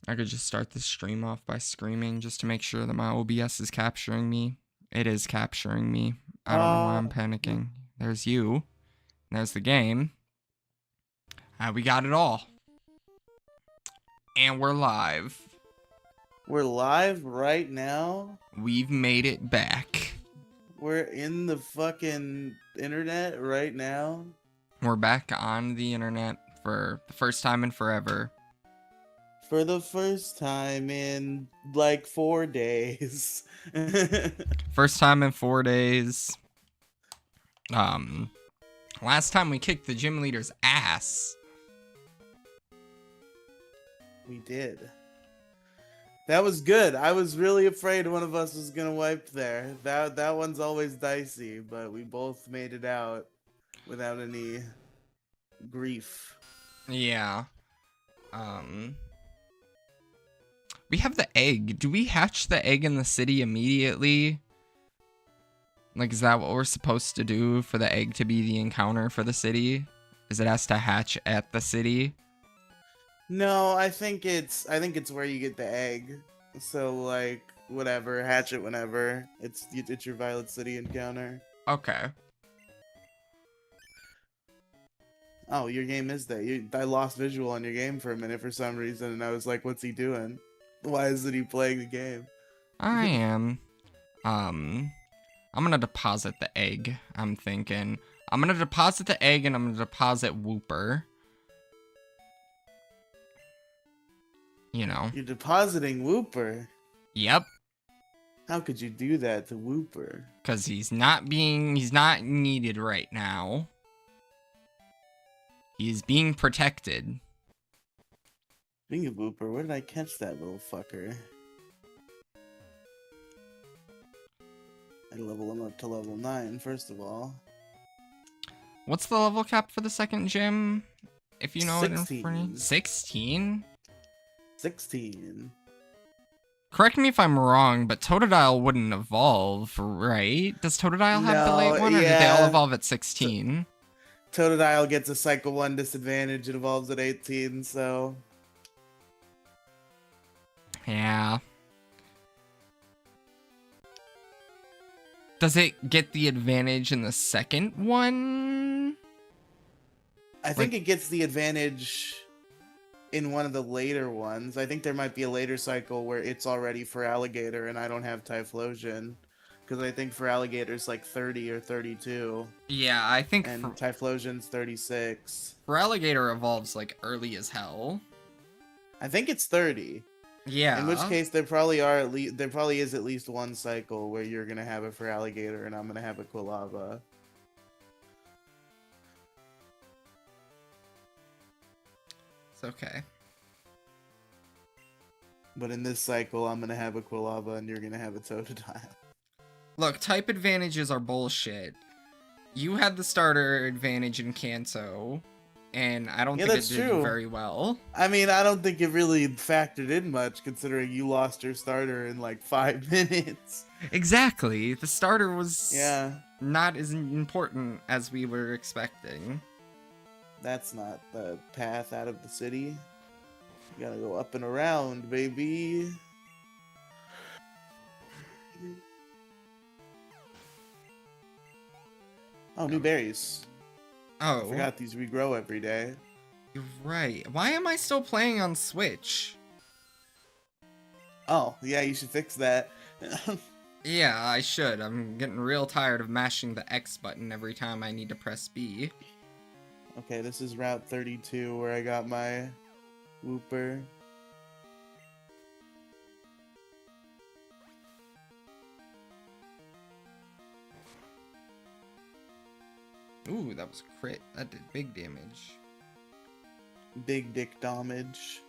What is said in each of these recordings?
I could just start the stream off by screaming just to make sure that my OBS is capturing me. It is capturing me. I don't know why I'm panicking. There's you. There's the game. We got it all. And we're live. We're live right now? We've made it back. We're in the fucking internet right now? We're back on the internet for the first time in forever. For the first time in like 4 days. First time in 4 days. Last time we kicked the gym leader's ass. We did. That was good. I was really afraid one of us was gonna wipe there. That one's always dicey, but we both made it out without any grief. Yeah. We have the egg. Do we hatch the egg in the city immediately? Like, is that what we're supposed to do for the egg to be the encounter for the city? Is it has to hatch at the city? No, I think it's where you get the egg. So like whatever, hatch it whenever. It's your Violet City encounter. Okay. Oh, your game is there. I lost visual on your game for a minute for some reason, and I was like, "What's he doing? Why isn't he playing the game?" I am. I'm gonna deposit the egg. I'm thinking. I'm gonna deposit the egg and I'm gonna deposit Whooper. You know. You're depositing Whooper. Yep. How could you do that to Whooper? Cause he's not needed right now. He's being protected. Speaking of Whooper, where did I catch that little fucker? I level him up to level 9, first of all. What's the level cap for the second gym? If you know 16. it in front of you? 16? 16. Correct me if I'm wrong, but Totodile wouldn't evolve, right? Does Totodile have the late one, or did they all evolve at 16? Totodile gets a Cycle 1 disadvantage. It evolves at 18, so... Yeah. Does it get the advantage in the second one? I think it gets the advantage in one of the later ones. I think there might be a later cycle where it's already for Alligator and I don't have Typhlosion. Because I think for Alligator's like 30 or 32. Yeah, I think and Typhlosion's 36. For Alligator evolves like early as hell. I think it's 30. Yeah. In which case there probably is at least one cycle where you're gonna have it for Alligator and I'm gonna have a Quilava. It's okay. But in this cycle I'm gonna have a Quilava and you're gonna have a Totodile. Look, type advantages are bullshit. You had the starter advantage in Kanto, and I don't think it did very well. I mean, I don't think it really factored in much, considering you lost your starter in like 5 minutes. Exactly. The starter was not as important as we were expecting. That's not the path out of the city. You gotta go up and around, baby. Oh, new berries. Oh. I forgot these regrow every day. You're right. Why am I still playing on Switch? Oh, yeah, you should fix that. Yeah, I should. I'm getting real tired of mashing the X button every time I need to press B. Okay, this is Route 32 where I got my Whooper. Ooh, that was a crit. That did big damage. Big dick damage.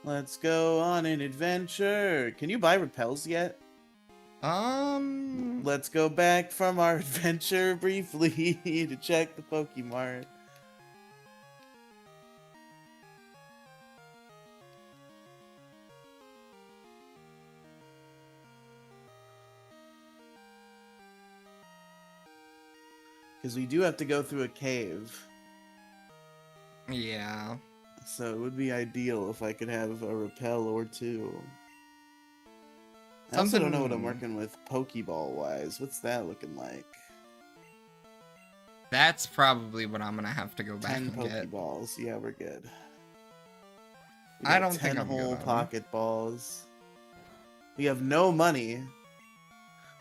Let's go on an adventure. Can you buy repels yet? Let's go back from our adventure briefly to check the Pokemart. Because we do have to go through a cave. Yeah. So it would be ideal if I could have a repel or two. I also don't know what I'm working with Pokeball-wise. What's that looking like? That's probably what I'm gonna have to go back 10 and get. Pokeballs. Yeah, we're good. We I got don't think 10 I'm whole gonna. pocket balls. We have no money.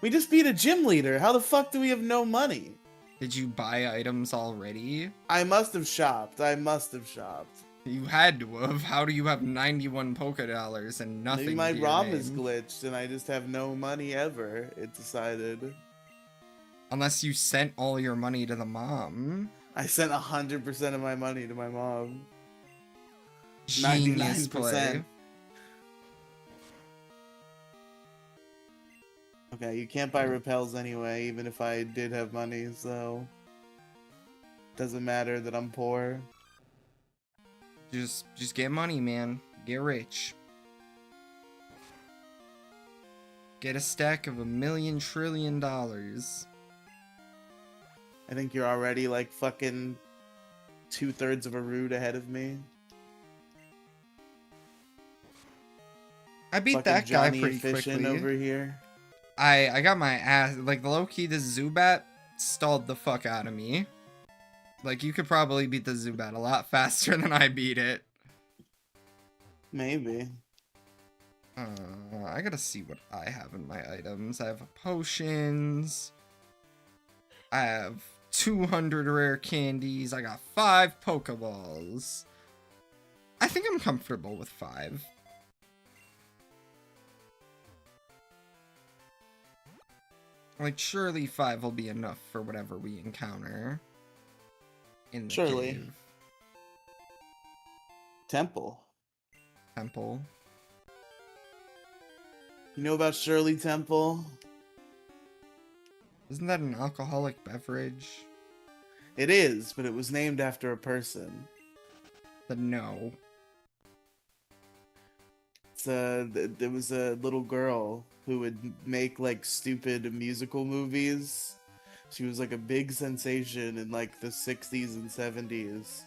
We just beat a gym leader. How the fuck do we have no money? Did you buy items already? I must have shopped. I must have shopped. You had to have. How do you have 91 Poké Dollars and nothing? Maybe my to your ROM is name? glitched and I just have no money ever. It decided. Unless you sent all your money to the mom. I sent 100% of my money to my mom. Genius 99%. play. Okay, you can't buy repels anyway, even if I did have money, so doesn't matter that I'm poor. Just get money, man. Get rich. Get a stack of $1 million trillion. I think you're already like fucking 2/3 of a route ahead of me. I beat Fucking that guy Johnny pretty Efficient quickly. over here. I got my ass, like, low-key, the Zubat stalled the fuck out of me. Like, you could probably beat the Zubat a lot faster than I beat it. Maybe. I gotta see what I have in my items. I have potions. I have 200 rare candies. I got 5 Pokeballs. I think I'm comfortable with 5. Like, surely 5 will be enough for whatever we encounter in the cave. Temple. Temple. You know about Shirley Temple? Isn't that an alcoholic beverage? It is, but it was named after a person. No. There was a little girl who would make like stupid musical movies. She was like a big sensation in like the 60s and 70s.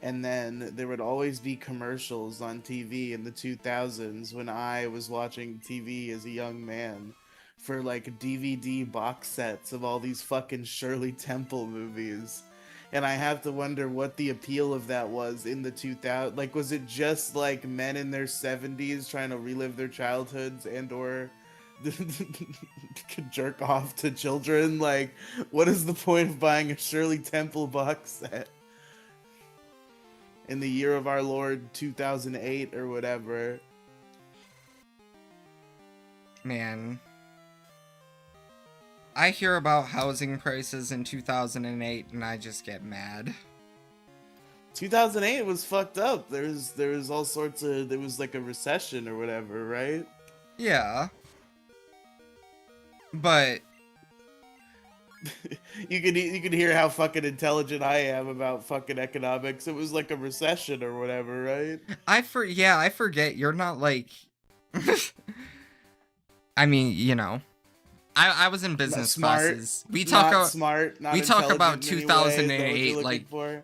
And then there would always be commercials on TV in the 2000s when I was watching TV as a young man for like DVD box sets of all these fucking Shirley Temple movies. And I have to wonder what the appeal of that was in the 2000s. Like, was it just like men in their 70s trying to relive their childhoods and or jerk off to children? Like, what is the point of buying a Shirley Temple box set in the year of our Lord 2008 or whatever? Man. I hear about housing prices in 2008 and I just get mad. 2008 was fucked up. There was all sorts of, there was like a recession or whatever, right? Yeah. But you could hear how fucking intelligent I am about fucking economics. It was like a recession or whatever, right? I forget you're not like I mean, you know. I was in business classes. We talk about smart, not we talk about intelligent in any way. 2008 like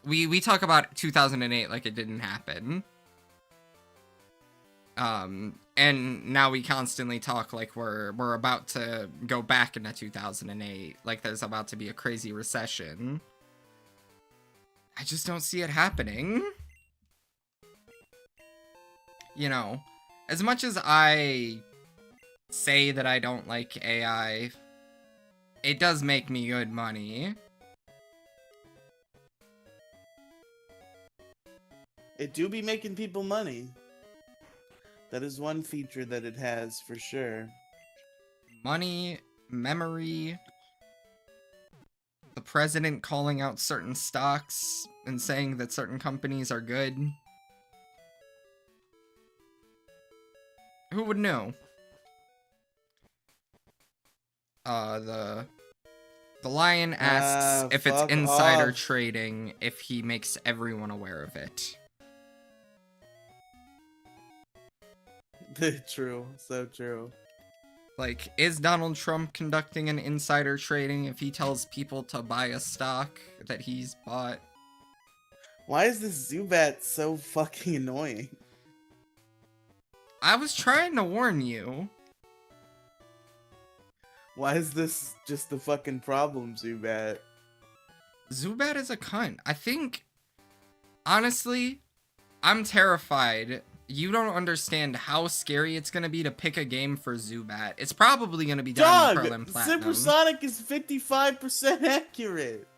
we talk about 2008 like it didn't happen. And now we constantly talk like we're about to go back into 2008, like there's about to be a crazy recession. I just don't see it happening. You know, as much as I say that I don't like AI, it does make me good money. It do be making people money. That is one feature that it has for sure. Money, memory, the president calling out certain stocks and saying that certain companies are good. Who would know? The lion asks if it's insider trading if he makes everyone aware of it. True, so true. Like, is Donald Trump conducting an insider trading if he tells people to buy a stock that he's bought? Why is this Zubat so fucking annoying? I was trying to warn you. Why is this just the fucking problem, Zubat? Zubat is a cunt. I think, honestly, I'm terrified. You don't understand how scary it's going to be to pick a game for Zubat. It's probably going to be Diamond, Pearl, and Platinum. Supersonic is 55% accurate.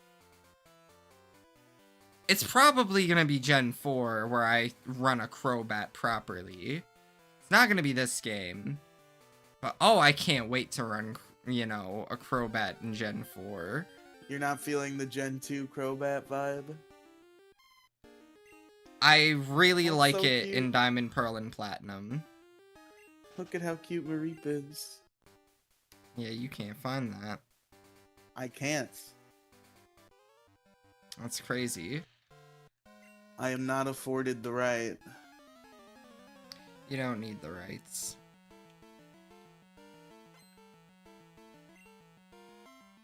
It's probably going to be Gen 4 where I run a Crobat properly. It's not going to be this game. But, oh, I can't wait to run, you know, a Crobat in Gen 4. You're not feeling the Gen 2 Crobat vibe? I really That's like so it cute. in Diamond, Pearl, and Platinum. Look at how cute Mareep is. Yeah, you can't find that. I can't. That's crazy. I am not afforded the right. You don't need the rights.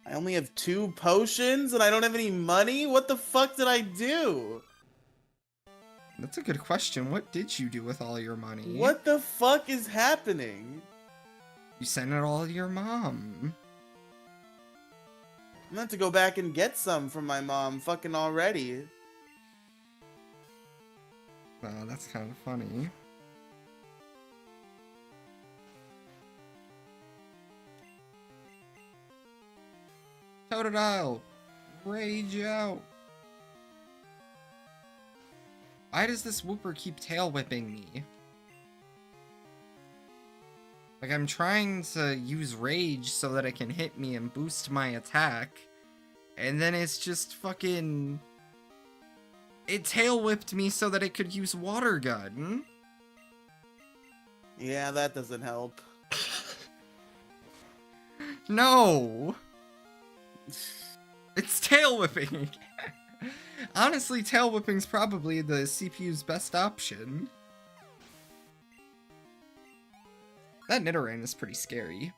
I only have 2 potions and I don't have any money? What the fuck did I do? That's a good question. What did you do with all your money? What the fuck is happening? You sent it all to your mom. I'm gonna have to go back and get some from my mom fucking already. Oh, that's kind of funny. Totodile! Rage out! Why does this Wooper keep tail whipping me? Like, I'm trying to use Rage so that it can hit me and boost my attack. And then it's just fucking... It tail whipped me so that it could use Water Gun. Yeah, that doesn't help. No! It's tail whipping! Honestly, tail whipping's probably the CPU's best option. That Nidoran is pretty scary.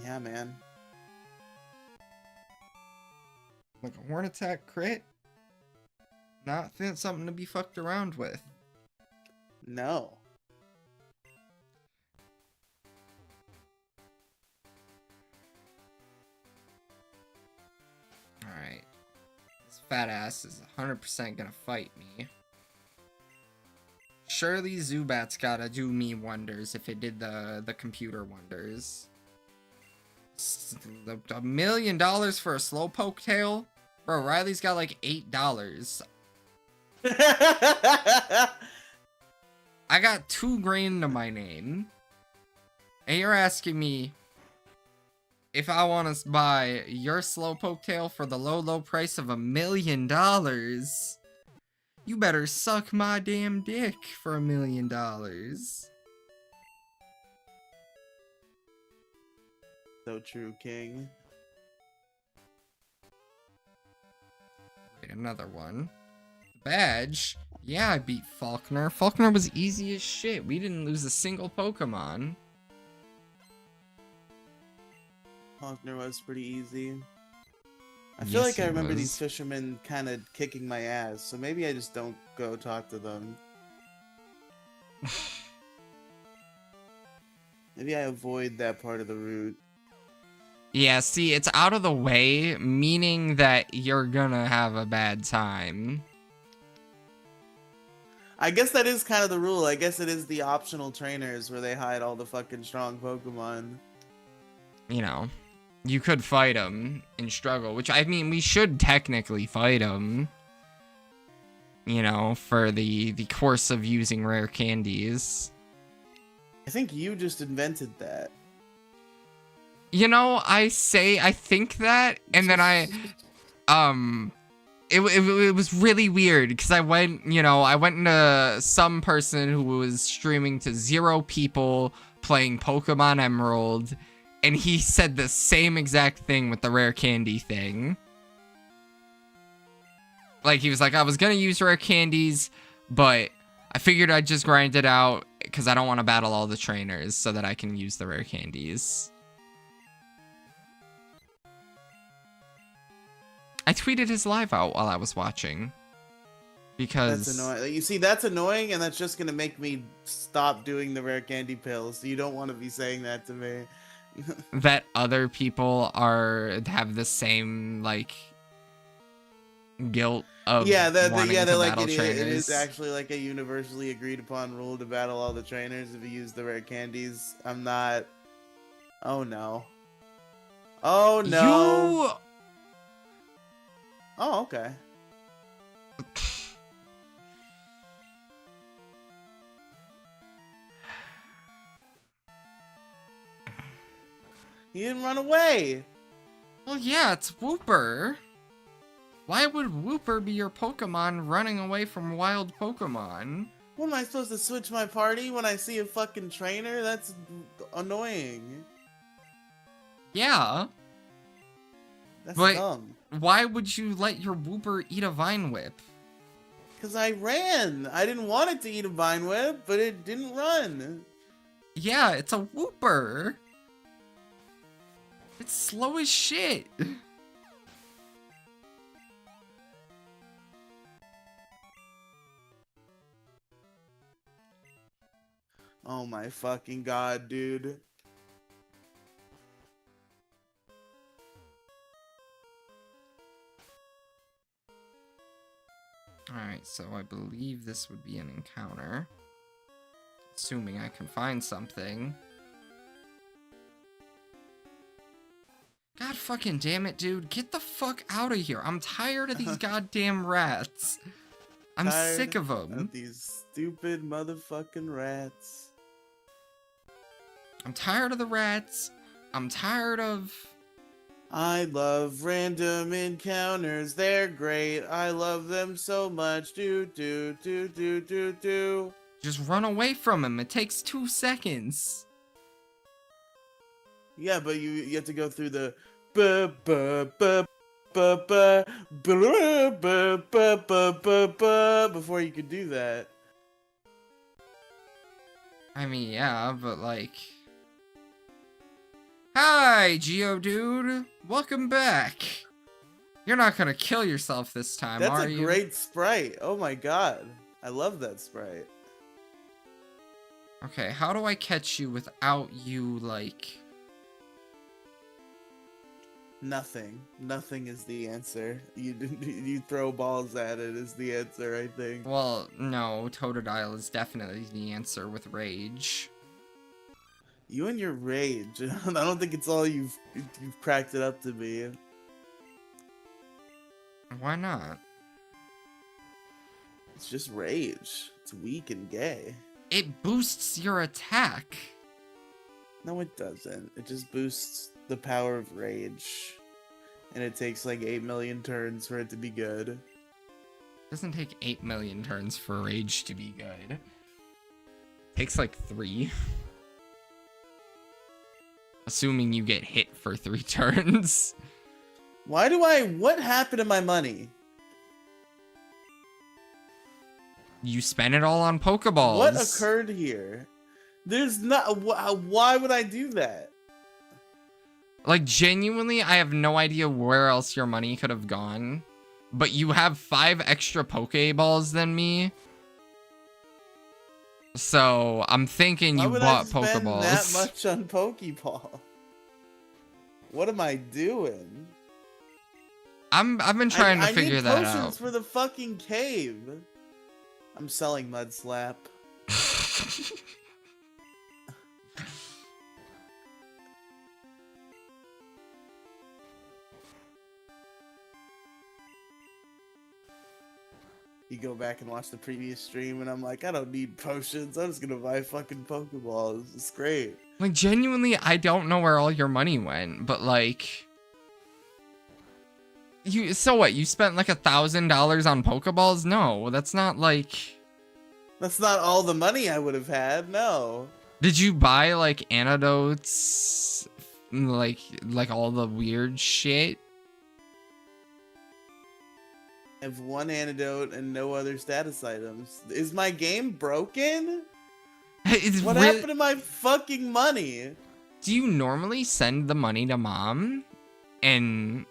Yeah, man. Like a Horn Attack crit? Not something to be fucked around with. No. Alright. This fat ass is 100% gonna fight me. Surely Zubat's gotta do me wonders if it did the computer wonders. $1 million for a Slowpoke tail? Bro, Riley's got like $8. I got 2 grand to my name. And you're asking me if I want to buy your Slowpoke tail for the low price of $1 million. You better suck my damn dick for $1 million. So true, King. Wait, another one. Badge? Yeah, I beat Faulkner. Faulkner was easy as shit. We didn't lose a single Pokemon. Faulkner was pretty easy. I feel Yes, like I he remember was. these fishermen kind of kicking my ass, so maybe I just don't go talk to them. Maybe I avoid that part of the route. Yeah, see, it's out of the way, meaning that you're gonna have a bad time. I guess that is kind of the rule. I guess it is the optional trainers where they hide all the fucking strong Pokemon. You know, you could fight him and struggle, which, I mean, we should technically fight him. You know, for the course of using rare candies. I think you just invented that. You know, I think that, and then it was really weird, because I went into some person who was streaming to 0 people playing Pokemon Emerald, and he said the same exact thing with the rare candy thing. Like, he was like, I was gonna use rare candies, but I figured I'd just grind it out, Because I don't want to battle all the trainers so that I can use the rare candies. I tweeted his live out while I was watching. Because... That's annoying. You see, that's annoying, and that's just going to make me stop doing the rare candy pills. You don't want to be saying that to me. that other people have the same, like, guilt of wanting to battle trainers. It is actually like a universally agreed upon rule to battle all the trainers if you use the rare candies. I'm not... Oh, no. Oh, no. Oh, okay. He didn't run away. Well, yeah, it's Wooper. Why would Wooper be your Pokemon running away from wild Pokemon? What, am I supposed to switch my party when I see a fucking trainer? That's annoying. Yeah. That's but dumb. Why would you let your Wooper eat a Vine Whip? Because I ran. I didn't want it to eat a Vine Whip, but it didn't run. Yeah, it's a Wooper. It's slow as shit. Oh my fucking god, dude. Alright, so I believe this would be an encounter. Assuming I can find something. God fucking damn it, dude. Get the fuck out of here. I'm tired of these goddamn rats. I'm sick of them. These stupid motherfucking rats. I'm tired of the rats. I'm tired of... I love random encounters. They're great. I love them so much. Do. Just run away from him. It takes 2 seconds. Yeah, but you have to go through the before you could do that. I mean, yeah, but like... Hi, Geodude! Welcome back! You're not gonna kill yourself this time, are you? That's a great sprite. Oh my god. I love that sprite. Okay, how do I catch you without you, like... Nothing. Nothing is the answer. You throw balls at it is the answer, I think. Well, no, Totodile is definitely the answer with Rage. You and your rage. I don't think it's all you've cracked it up to be. Why not? It's just rage. It's weak and gay. It boosts your attack. No, it doesn't. It just boosts the power of rage. And it takes like 8 million turns for it to be good. It doesn't take 8 million turns for Rage to be good. It takes like 3. Assuming you get hit for 3 turns. What happened to my money? You spent it all on Pokeballs. What occurred here? There's not, why would I do that? Like, genuinely, I have no idea where else your money could have gone. But you have 5 extra Pokeballs than me. So, I'm thinking you bought Pokeballs. That much on Pokeball. What am I doing? I've been trying to figure that out. I need potions for the fucking cave. I'm selling Mud Slap. You go back and watch the previous stream, and I'm like, I don't need potions. I'm just gonna buy fucking Pokeballs. It's great. Like, genuinely, I don't know where all your money went, but like... So what, you spent like $1,000 on Pokeballs? No, that's not like... That's not all the money I would have had, no. Did you buy like antidotes? Like all the weird shit? I have 1 antidote and no other status items. Is my game broken? It's What really. happened to my fucking money? Do you normally send the money to mom? And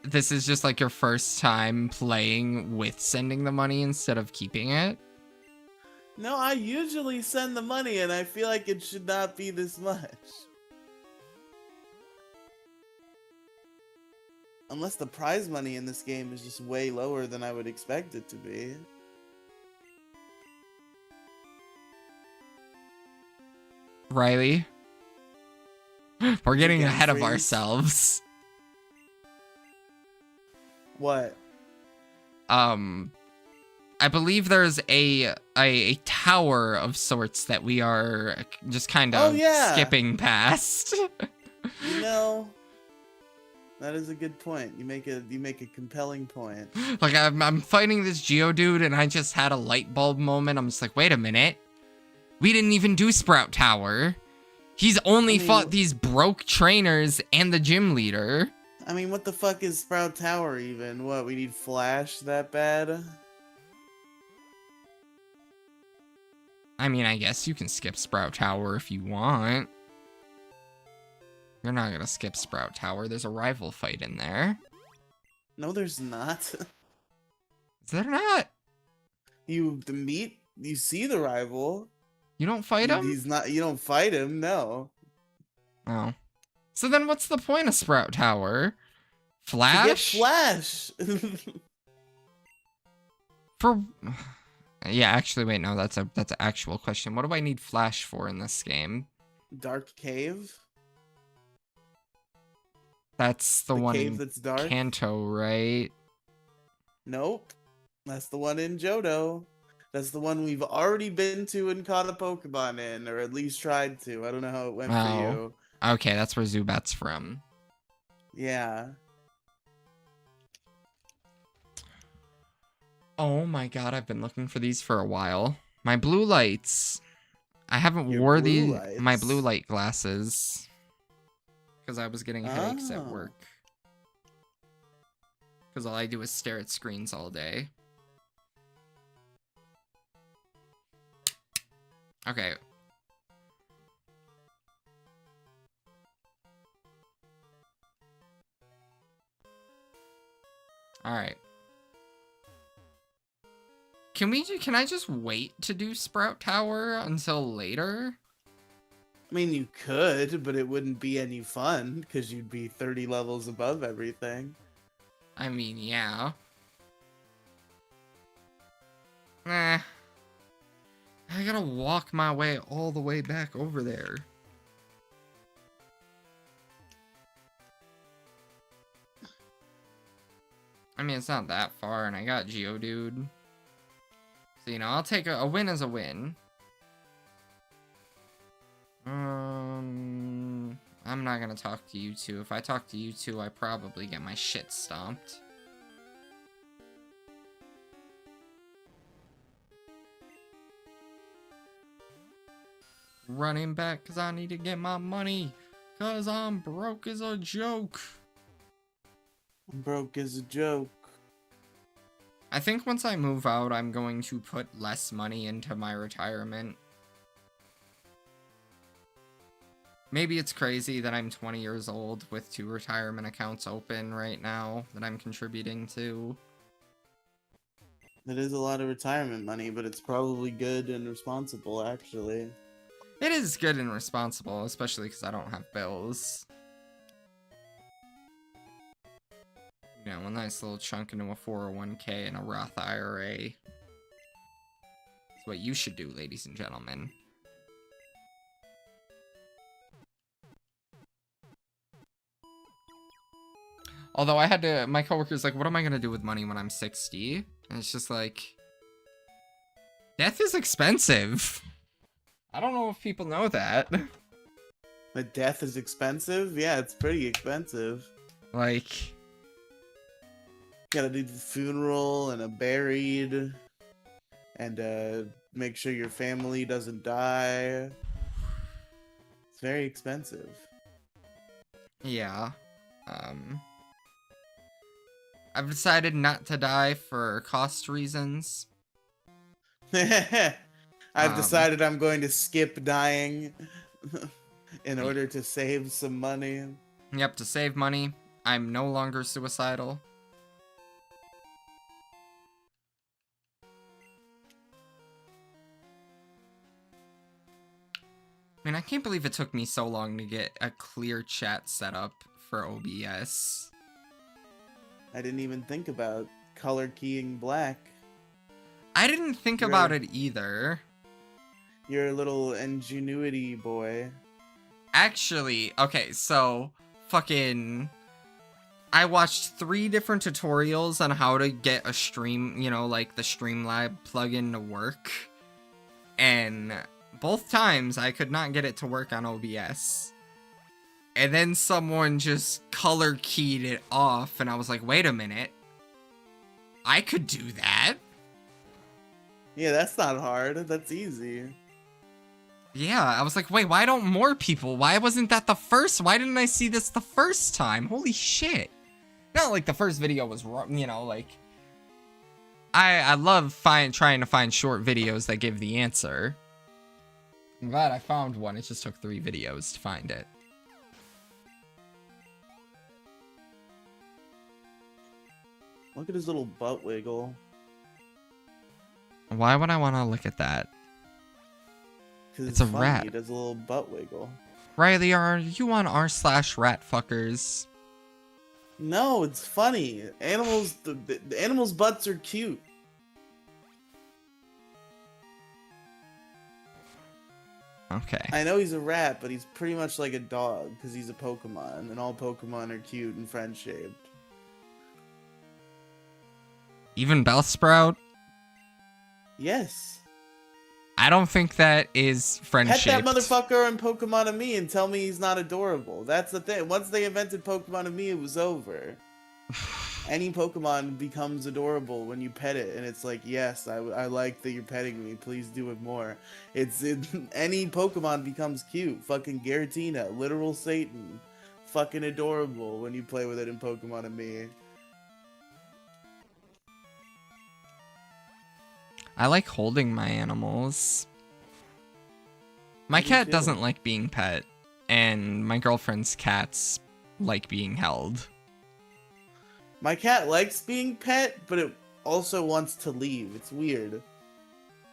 this is just like your first time playing with sending the money instead of keeping it? No, I usually send the money, and I feel like it should not be this much. Unless the prize money in this game is just way lower than I would expect it to be. Riely? We're getting Again, ahead of freeze. ourselves. What? I believe there's a tower of sorts that we are just kind of skipping past. You know, that is a good point. You make a compelling point. Like I'm fighting this Geodude and I just had a light bulb moment. I'm just like, wait a minute. We didn't even do Sprout Tower. He's only fought these broke trainers and the gym leader. I mean, what the fuck is Sprout Tower even? What, we need Flash that bad? I mean, I guess you can skip Sprout Tower if you want. You're not gonna skip Sprout Tower. There's a rival fight in there. No, there's not. Is there not? You see the rival. You don't fight him? He's not. You don't fight him. No. Oh. So then what's the point of Sprout Tower? Flash? To get Flash. For... Yeah, actually, wait, no, that's an actual question. What do I need Flash for in this game? Dark Cave? That's the one cave in that's dark? Kanto, right? Nope. That's the one in Johto. That's the one we've already been to and caught a Pokemon in, or at least tried to. I don't know how it went for you. Okay, that's where Zubat's from. Yeah. Oh my god, I've been looking for these for a while. My blue lights. I haven't Your wore blue my lights? blue light glasses. Because I was getting headaches at Oh. work. Because all I do is stare at screens all day. Okay. Alright. Can I just wait to do Sprout Tower until later? I mean, you could, but it wouldn't be any fun, because you'd be 30 levels above everything. I mean, yeah. Nah. I gotta walk my way all the way back over there. I mean, it's not that far, and I got Geodude. So, you know, I'll take a win as a win. I'm not gonna talk to you two. If I talk to you two, I probably get my shit stomped. Running back because I need to get my money. Because I'm broke as a joke. Broke as a joke. I think once I move out, I'm going to put less money into my retirement. Maybe it's crazy that I'm 20 years old with 2 retirement accounts open right now that I'm contributing to. It is a lot of retirement money, but it's probably good and responsible, actually. It is good and responsible, especially because I don't have bills. You know, a nice little chunk into a 401k and a Roth IRA. That's what you should do, ladies and gentlemen. Although I had to, my coworker's like, what am I going to do with money when I'm 60? And it's just like, death is expensive. I don't know if people know that. But death is expensive? Yeah, it's pretty expensive. Like, gotta do the funeral and a buried, and make sure your family doesn't die. It's very expensive. yeah. I've decided not to die for cost reasons. I I've decided I'm going to skip dying in y- order to save some money. Yep, to save money, I'm no longer suicidal. I mean, I can't believe it took me so long to get a clear chat set up for OBS. I didn't even think about color keying black. I didn't think about it either. You're a little ingenuity boy. Actually, okay, so fucking I watched 3 different tutorials on how to get a stream, you know, like the Streamlab plugin to work. And both times I could not get it to work on OBS. And then someone just color keyed it off and I was like, wait a minute. I could do that. Yeah, that's not hard. That's easy. Yeah, I was like, wait, why don't more people? Why wasn't that the first? Why didn't I see this the first time? Holy shit. Not like the first video was wrong, you know, like... I love trying to find short videos that give the answer. I'm glad I found one. It just took 3 videos to find it. Look at his little butt wiggle. Why would I want to look at that? Because It's a funny. rat. He does a little butt wiggle. Riely, are you on r/ratfuckers? No, it's funny. Animals, the animals' butts are cute. Okay. I know he's a rat, but he's pretty much like a dog because he's a Pokemon, and all Pokemon are cute and friend-shaped. Even Bellsprout? Yes. I don't think that is friend-shaped. Pet that motherfucker in Pokemon of Me and tell me he's not adorable. That's the thing. Once they invented Pokemon of Me, it was over. Any Pokemon becomes adorable when you pet it, and it's like, yes, I like that you're petting me. Please do it more. Any Pokemon becomes cute. Fucking Giratina, literal Satan, fucking adorable when you play with it in Pokemon of Me. I like holding my animals. My cat doesn't like being pet, and my girlfriend's cats like being held. My cat likes being pet, but it also wants to leave. It's weird.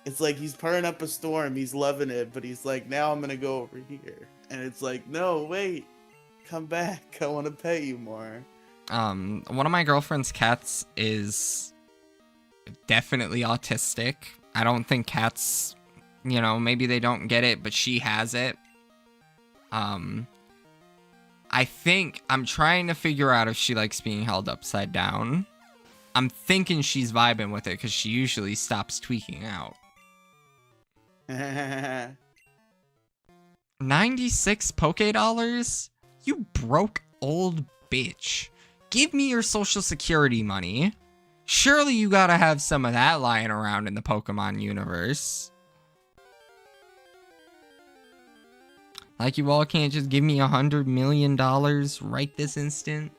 It's like he's purring up a storm, he's loving it, but he's like, now I'm gonna go over here. And it's like, no, wait, come back. I want to pet you more. One of my girlfriend's cats is definitely autistic. I don't think cats, you know, maybe they don't get it, but she has it. I think I'm trying to figure out if she likes being held upside down. I'm thinking she's vibing with it because she usually stops tweaking out. 96 Poke Dollars? You broke old bitch. Give me your social security money. Surely you gotta have some of that lying around in the Pokemon universe. Like you all can't just give me $100 million right this instant?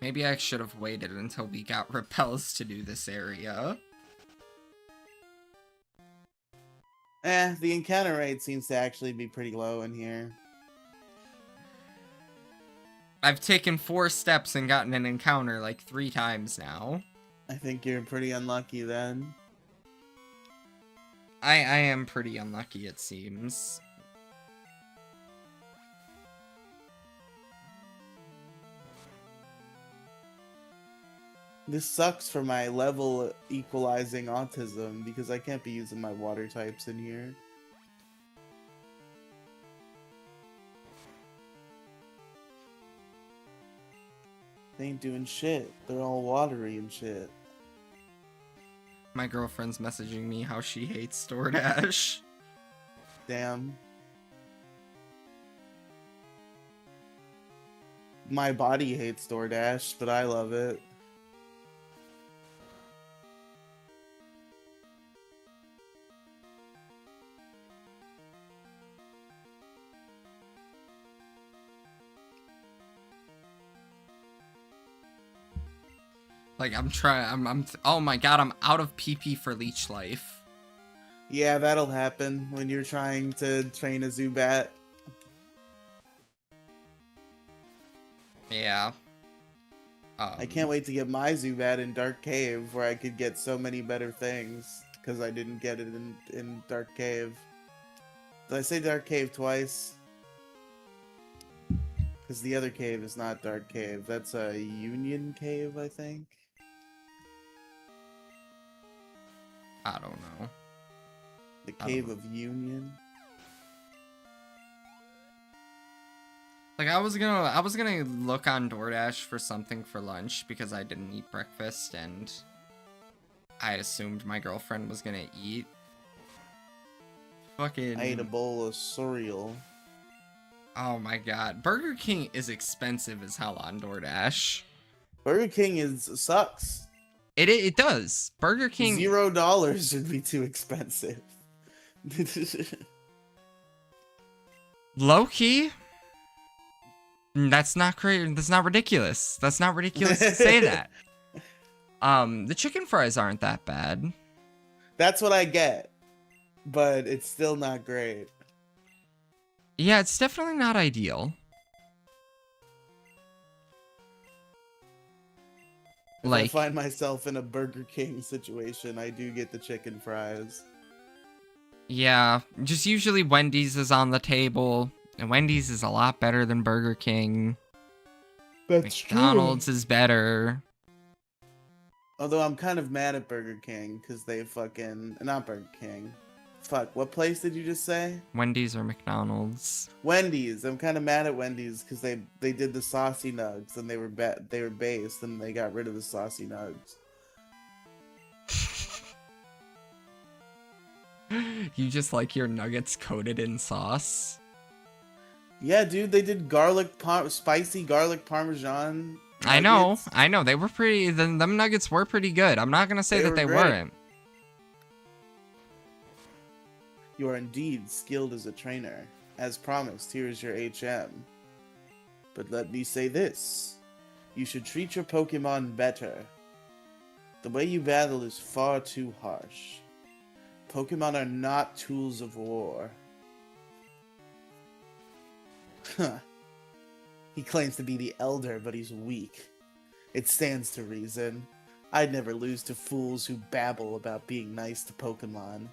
Maybe I should have waited until we got repels to do this area. The encounter rate seems to actually be pretty low in here. I've taken 4 steps and gotten an encounter like 3 times now. I think you're pretty unlucky then. I am pretty unlucky, it seems. This sucks for my level equalizing autism because I can't be using my water types in here. They ain't doing shit. They're all watery and shit. My girlfriend's messaging me how she hates DoorDash. Damn. My body hates DoorDash, but I love it. Like, I'm trying, oh my god, I'm out of PP for leech life. Yeah, that'll happen when you're trying to train a Zubat. Yeah. I can't wait to get my Zubat in Dark Cave, where I could get so many better things, because I didn't get it in Dark Cave. Did I say Dark Cave twice? Because the other cave is not Dark Cave. That's a Union Cave, I think. I don't know. The Cave of Union. Like, I was gonna look on DoorDash for something for lunch because I didn't eat breakfast and I assumed my girlfriend was gonna eat. Fucking. I ate a bowl of cereal. Oh my god. Burger King is expensive as hell on DoorDash. Burger King sucks. It does. Burger King. $0 would be too expensive. Low key. That's not crazy. That's not ridiculous. That's not ridiculous to say that. The chicken fries aren't that bad. That's what I get, but it's still not great. Yeah, it's definitely not ideal. If Like, I find myself in a Burger King situation, I do get the chicken fries. yeah, just usually Wendy's is on the table, and Wendy's is a lot better than Burger King. That's McDonald's is better. Although I'm kind of mad at Burger King because they fucking not Burger King. Fuck, what place did you just say? Wendy's or McDonald's. Wendy's. I'm kind of mad at Wendy's because they did the saucy nugs and they were based and they got rid of the saucy nugs. You just like your nuggets coated in sauce? Yeah, dude, they did spicy garlic parmesan. Nuggets. I know. They were pretty. Them nuggets were pretty good. I'm not gonna say that they weren't. You are indeed skilled as a trainer. As promised, here is your HM. But let me say this. You should treat your Pokemon better. The way you battle is far too harsh. Pokemon are not tools of war. Huh. He claims to be the Elder, but he's weak. It stands to reason. I'd never lose to fools who babble about being nice to Pokemon.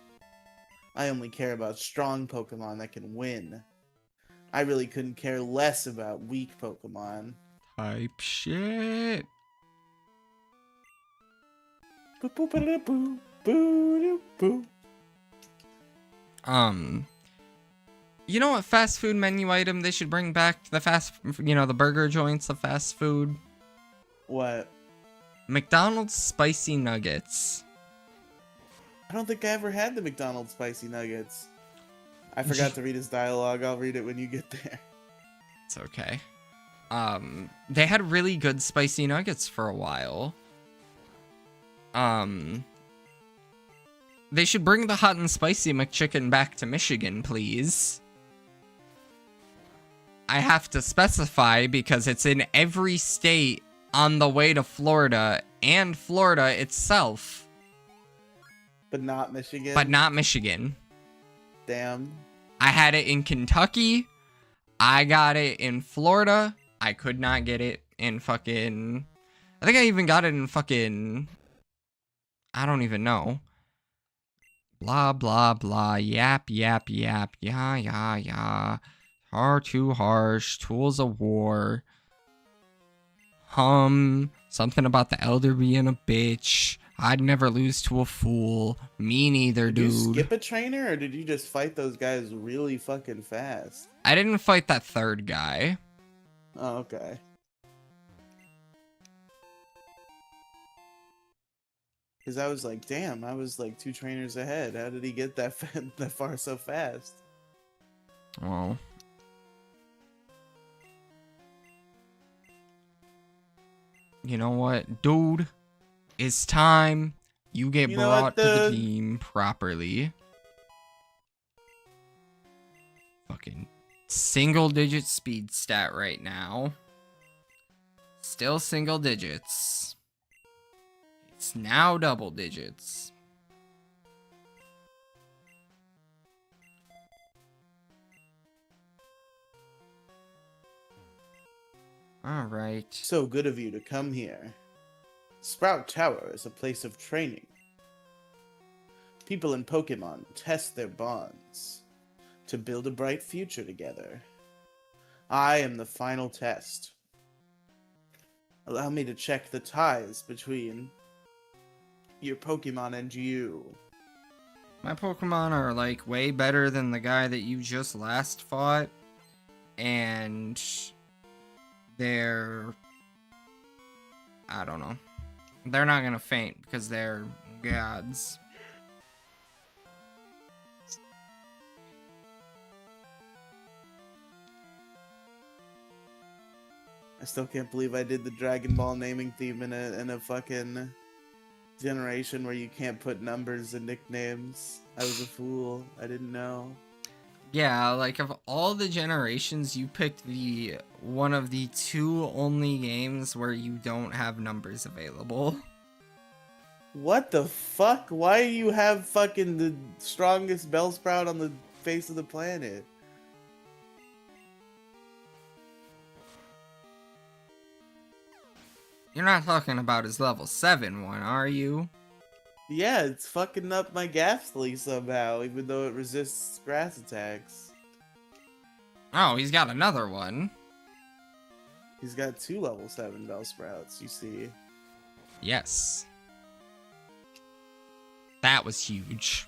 I only care about strong Pokemon that can win. I really couldn't care less about weak Pokemon. Type shit. You know what fast food menu item they should bring back? The burger joints of fast food? What? McDonald's spicy nuggets. I don't think I ever had the McDonald's spicy nuggets. I forgot to read his dialogue. I'll read it when you get there. It's okay. They had really good spicy nuggets for a while. They should bring the hot and spicy McChicken back to Michigan, please. I have to specify because it's in every state on the way to Florida and Florida itself. But not Michigan? But not Michigan. Damn. I had it in Kentucky. I got it in Florida. I could not get it in fucking... I think I even got it in fucking... I don't even know. Blah, blah, blah. Yap, yap, yap. Yeah, yeah, yeah. Far too harsh. Tools of war. Something about the Elder being a bitch. I'd never lose to a fool. Me neither, dude. Did you skip a trainer, or did you just fight those guys really fucking fast? I didn't fight that third guy. Oh, okay. Because I was like, damn, I was like 2 trainers ahead. How did he get that far so fast? Well... You know what, dude? It's time you get brought to the team properly. Fucking single-digit speed stat right now. Still single digits. digits, now double digits. All right. So good of you to come here. Sprout Tower is a place of training. People in Pokemon test their bonds to build a bright future together. I am the final test. Allow me to check the ties between your Pokemon and you. My Pokemon are like way better than the guy that you just last fought. And they're, I don't know. They're not gonna faint because they're gods. I still can't believe I did the Dragon Ball naming theme in a fucking generation where you can't put numbers in nicknames. I was a fool. I didn't know. Yeah, like of all the generations, you picked the one of the 2 only games where you don't have numbers available. What the fuck? Why do you have fucking the strongest Bellsprout on the face of the planet? You're not talking about his level 7 one, are you? Yeah, it's fucking up my Ghastly somehow, even though it resists grass attacks. Oh, he's got another one. He's got 2 level 7 Bellsprouts, you see. Yes. That was huge.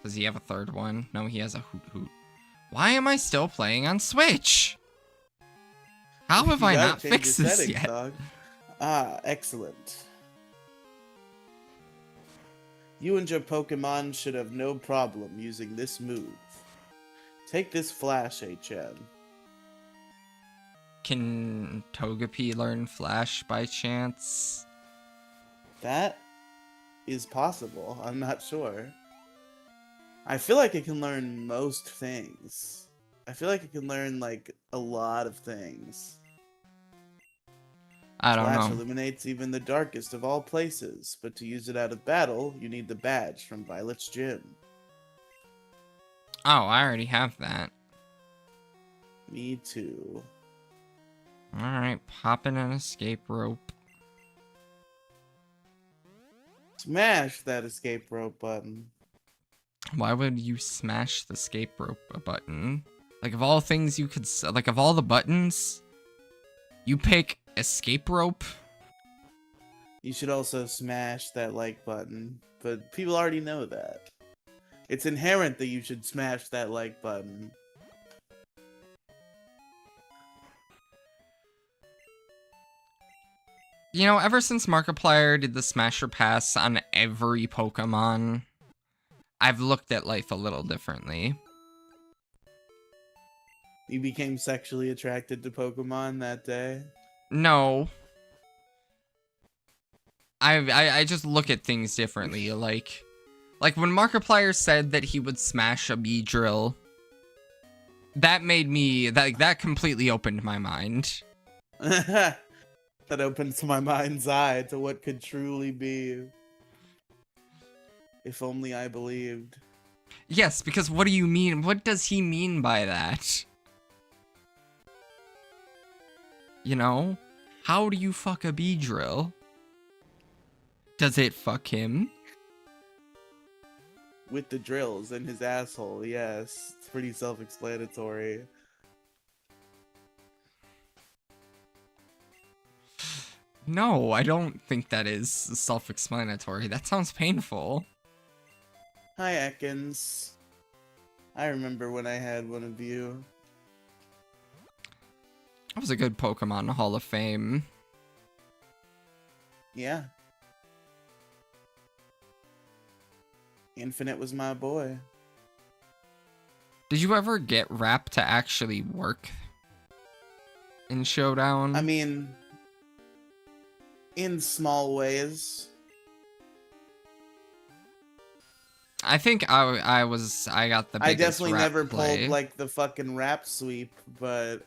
Does he have a third one? No, he has a Hoot Hoot. Why am I still playing on Switch? How have I not fixed this yet? Dog. Ah, excellent. You and your Pokemon should have no problem using this move. Take this Flash, HM. Can Togepi learn Flash by chance? That is possible. I'm not sure. I feel like it can learn most things. I feel like it can learn, like, a lot of things. I don't Flash know. illuminates even the darkest of all places, but to use it out of battle, you need the badge from Violet's gym. Oh, I already have that. Me too. Alright, popping an escape rope. Smash that escape rope button. Why would you smash the escape rope button? Like, of all things you could... Like, of all the buttons, you pick escape rope? You should also smash that like button, but people already know that. It's inherent that you should smash that like button. You know, ever since Markiplier did the Smasher Pass on every Pokemon, I've looked at life a little differently. You became sexually attracted to Pokemon that day? No. I just look at things differently. Like when Markiplier said that he would smash a Beedrill, that made me... That completely opened my mind. That opens my mind's eye to what could truly be. If only I believed. Yes, because what do you mean? What does he mean by that? You know? How do you fuck a Beedrill? Does it fuck him? With the drills in his asshole, yes. It's pretty self-explanatory. No, I don't think that is self-explanatory. That sounds painful. Hi, Ekans. I remember when I had one of you. That was a good Pokemon Hall of Fame. Yeah. Infinite was my boy. Did you ever get Rap to actually work in Showdown? I mean, in small ways. I think I got the biggest I definitely Rap never play. pulled like the fucking rap sweep, but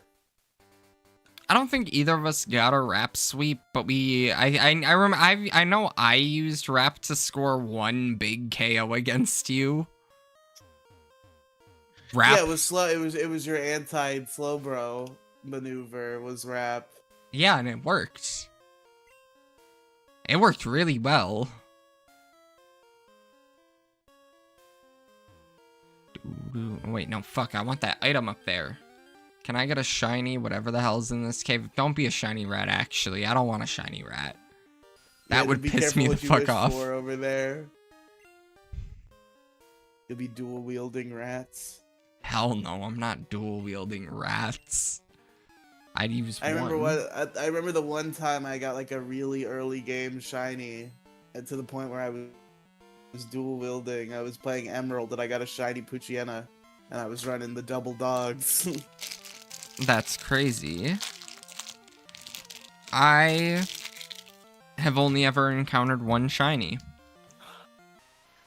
I don't think either of us got a rap sweep, but I know I used rap to score one big KO against you. Rap. Yeah, it was slow. It was your anti slow bro maneuver was rap. Yeah, and it worked. It worked really well. Wait, no, fuck. I want that item up there. Can I get a shiny, whatever the hell's in this cave? Don't be a shiny rat, actually. I don't want a shiny rat. That would piss me the fuck off. Over there. You'll be dual wielding rats. Hell no, I'm not dual wielding rats. I'd use one. I remember the one time I got like a really early game shiny, and to the point where I was dual wielding. I was playing Emerald, and I got a shiny Poochyena, and I was running the double dogs. That's crazy. I have only ever encountered one shiny.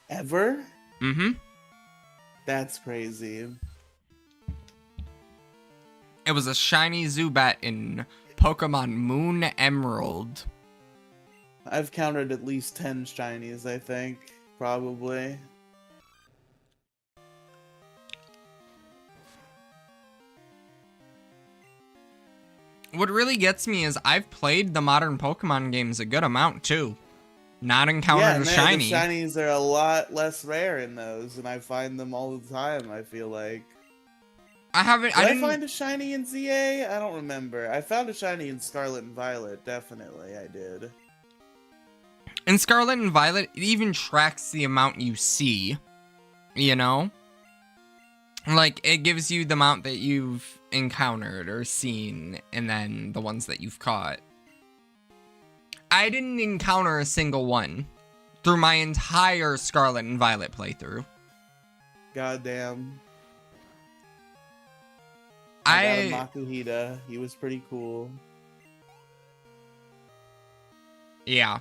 Ever? Mm-hmm. That's crazy. It was a shiny Zubat in Pokemon Moon Emerald. I've counted at least 10 shinies, I think. Probably. What really gets me is I've played the modern Pokemon games a good amount, too. Not encountered a shiny. The shinies are a lot less rare in those, and I find them all the time, I feel like. I didn't find a shiny in ZA? I don't remember. I found a shiny in Scarlet and Violet, definitely, I did. In Scarlet and Violet, it even tracks the amount you see, you know? Like, it gives you the amount that you've encountered or seen, and then the ones that you've caught. I didn't encounter a single one through my entire Scarlet and Violet playthrough. Goddamn. I got a Makuhita. He was pretty cool. Yeah.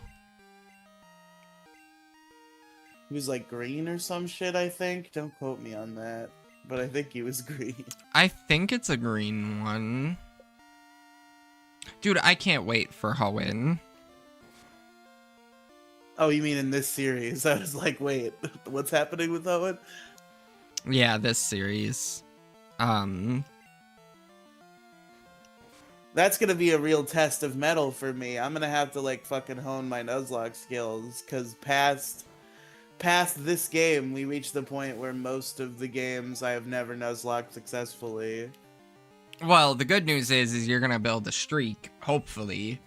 He was like green or some shit, I think. Don't quote me on that. But I think he was green. I think it's a green one. Dude, I can't wait for Hoenn. Oh, you mean in this series? I was like, wait, what's happening with Hoenn? Yeah, this series. That's gonna be a real test of metal for me. I'm gonna have to like fucking hone my Nuzlocke skills, cause past this game, we reached the point where most of the games I have never Nuzlocked successfully. Well, the good news is you're gonna build a streak, hopefully,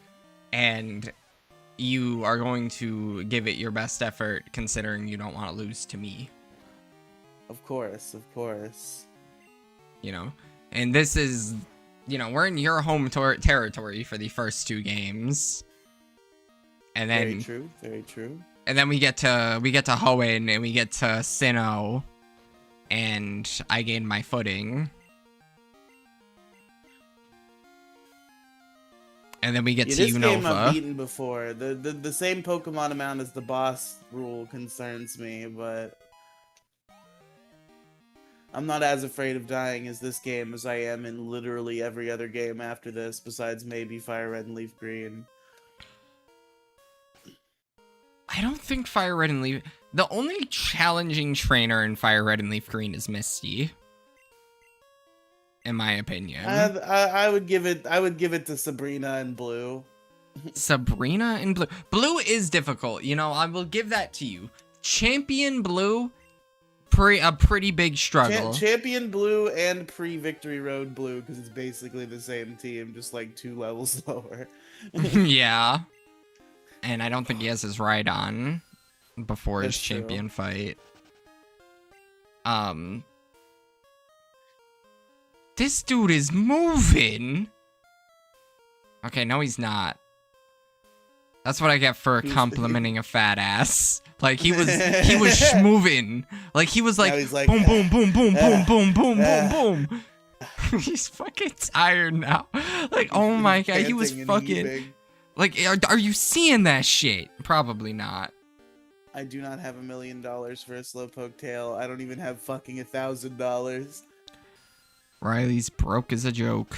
and you are going to give it your best effort, considering you don't want to lose to me. Of course, of course. You know, and this is, you know, we're in your home territory for the first two games, and then very true, very true. And then we get to Hoenn and we get to Sinnoh, and I gain my footing. And then we get to this Unova. Game I've beaten before. The same Pokemon amount as the boss rule concerns me, but I'm not as afraid of dying as this game as I am in literally every other game after this, besides maybe Fire Red and Leaf Green. I don't think Fire Red and Leaf... The only challenging trainer in Fire Red and Leaf Green is Misty. In my opinion. I would give it to Sabrina and Blue. Sabrina and Blue. Blue is difficult, you know, I will give that to you. Champion Blue, a pretty big struggle. Champion Blue and pre-Victory Road Blue, because it's basically the same team, just like 2 levels lower. Yeah. And I don't think he has his Rhydon before his champion fight. This dude is moving. Okay, no, he's not. That's what I get for complimenting a fat ass. Like he was moving. Like he was like, boom, boom, boom, boom, boom, boom, boom, boom, boom. He's fucking tired now. Like, oh my god, he was fucking. Like, are you seeing that shit? Probably not. I do not have $1 million for a Slowpoke tail. I don't even have fucking $1,000. Riley's broke as a joke.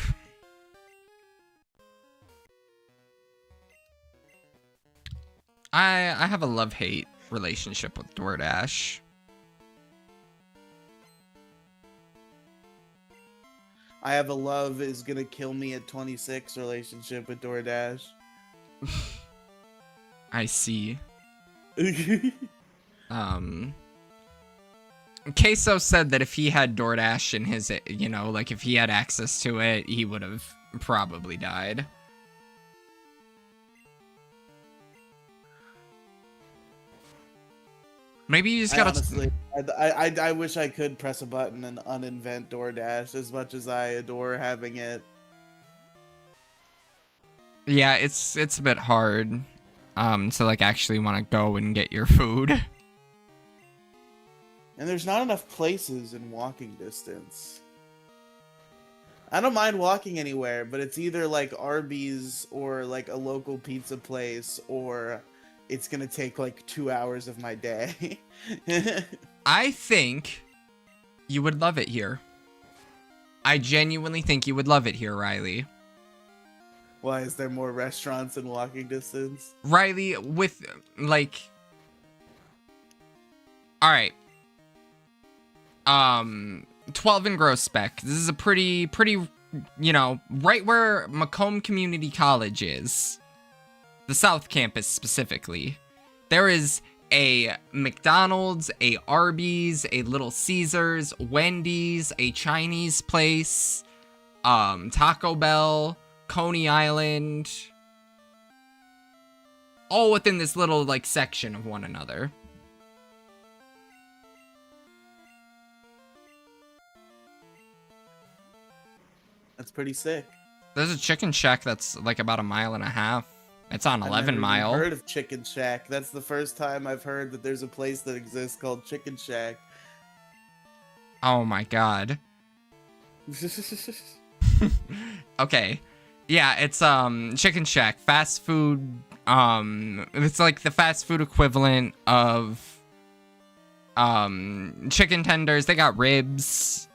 I have a love-hate relationship with DoorDash. I have a love is gonna kill me at 26 relationship with DoorDash. I see. Queso said that if he had DoorDash in his, you know, like if he had access to it, he would have probably died. Maybe you just gotta. I wish I could press a button and uninvent DoorDash as much as I adore having it. Yeah, it's a bit hard, to like actually want to go and get your food. And there's not enough places in walking distance. I don't mind walking anywhere, but it's either like Arby's or like a local pizza place, or it's gonna take like 2 hours of my day. I think you would love it here. I genuinely think you would love it here, Riely. Why is there more restaurants in walking distance? Riely, with like, all right. 12 in Gross Spec. This is a pretty, you know, right where Macomb Community College is. The South Campus specifically. There is a McDonald's, a Arby's, a Little Caesars, Wendy's, a Chinese place, Taco Bell, Coney Island. All within this little, like, section of one another. That's pretty sick. There's a Chicken Shack that's like about 1.5 miles. It's on 11 Mile. I've never heard of Chicken Shack. That's the first time I've heard that there's a place that exists called Chicken Shack. Oh my god. Okay. Yeah, it's Chicken Shack, fast food. It's like the fast food equivalent of chicken tenders. They got ribs.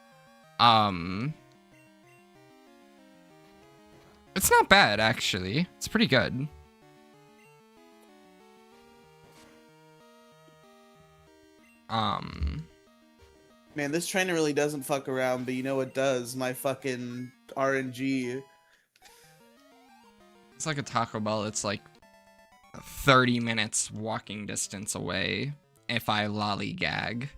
It's not bad, actually. It's pretty good. Man, this trainer really doesn't fuck around, but you know what does? My fucking RNG. It's like a Taco Bell. It's like 30 minutes walking distance away if I lollygag.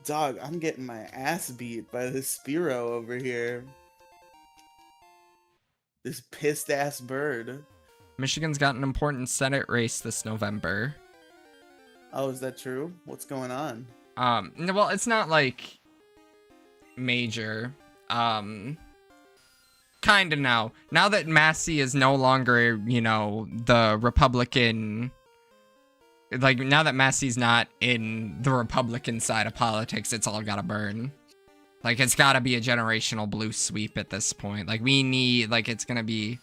Dog, I'm getting my ass beat by this Spearow over here. This pissed ass bird. Michigan's got an important Senate race this November. Oh, is that true? What's going on? Well, it's not like major. Kinda now. Now that Massey is no longer, you know, the Republican. Like, now that Massey's not in the Republican side of politics, it's all gotta burn. Like, it's gotta be a generational blue sweep at this point. Like, we need, like, it's gonna be.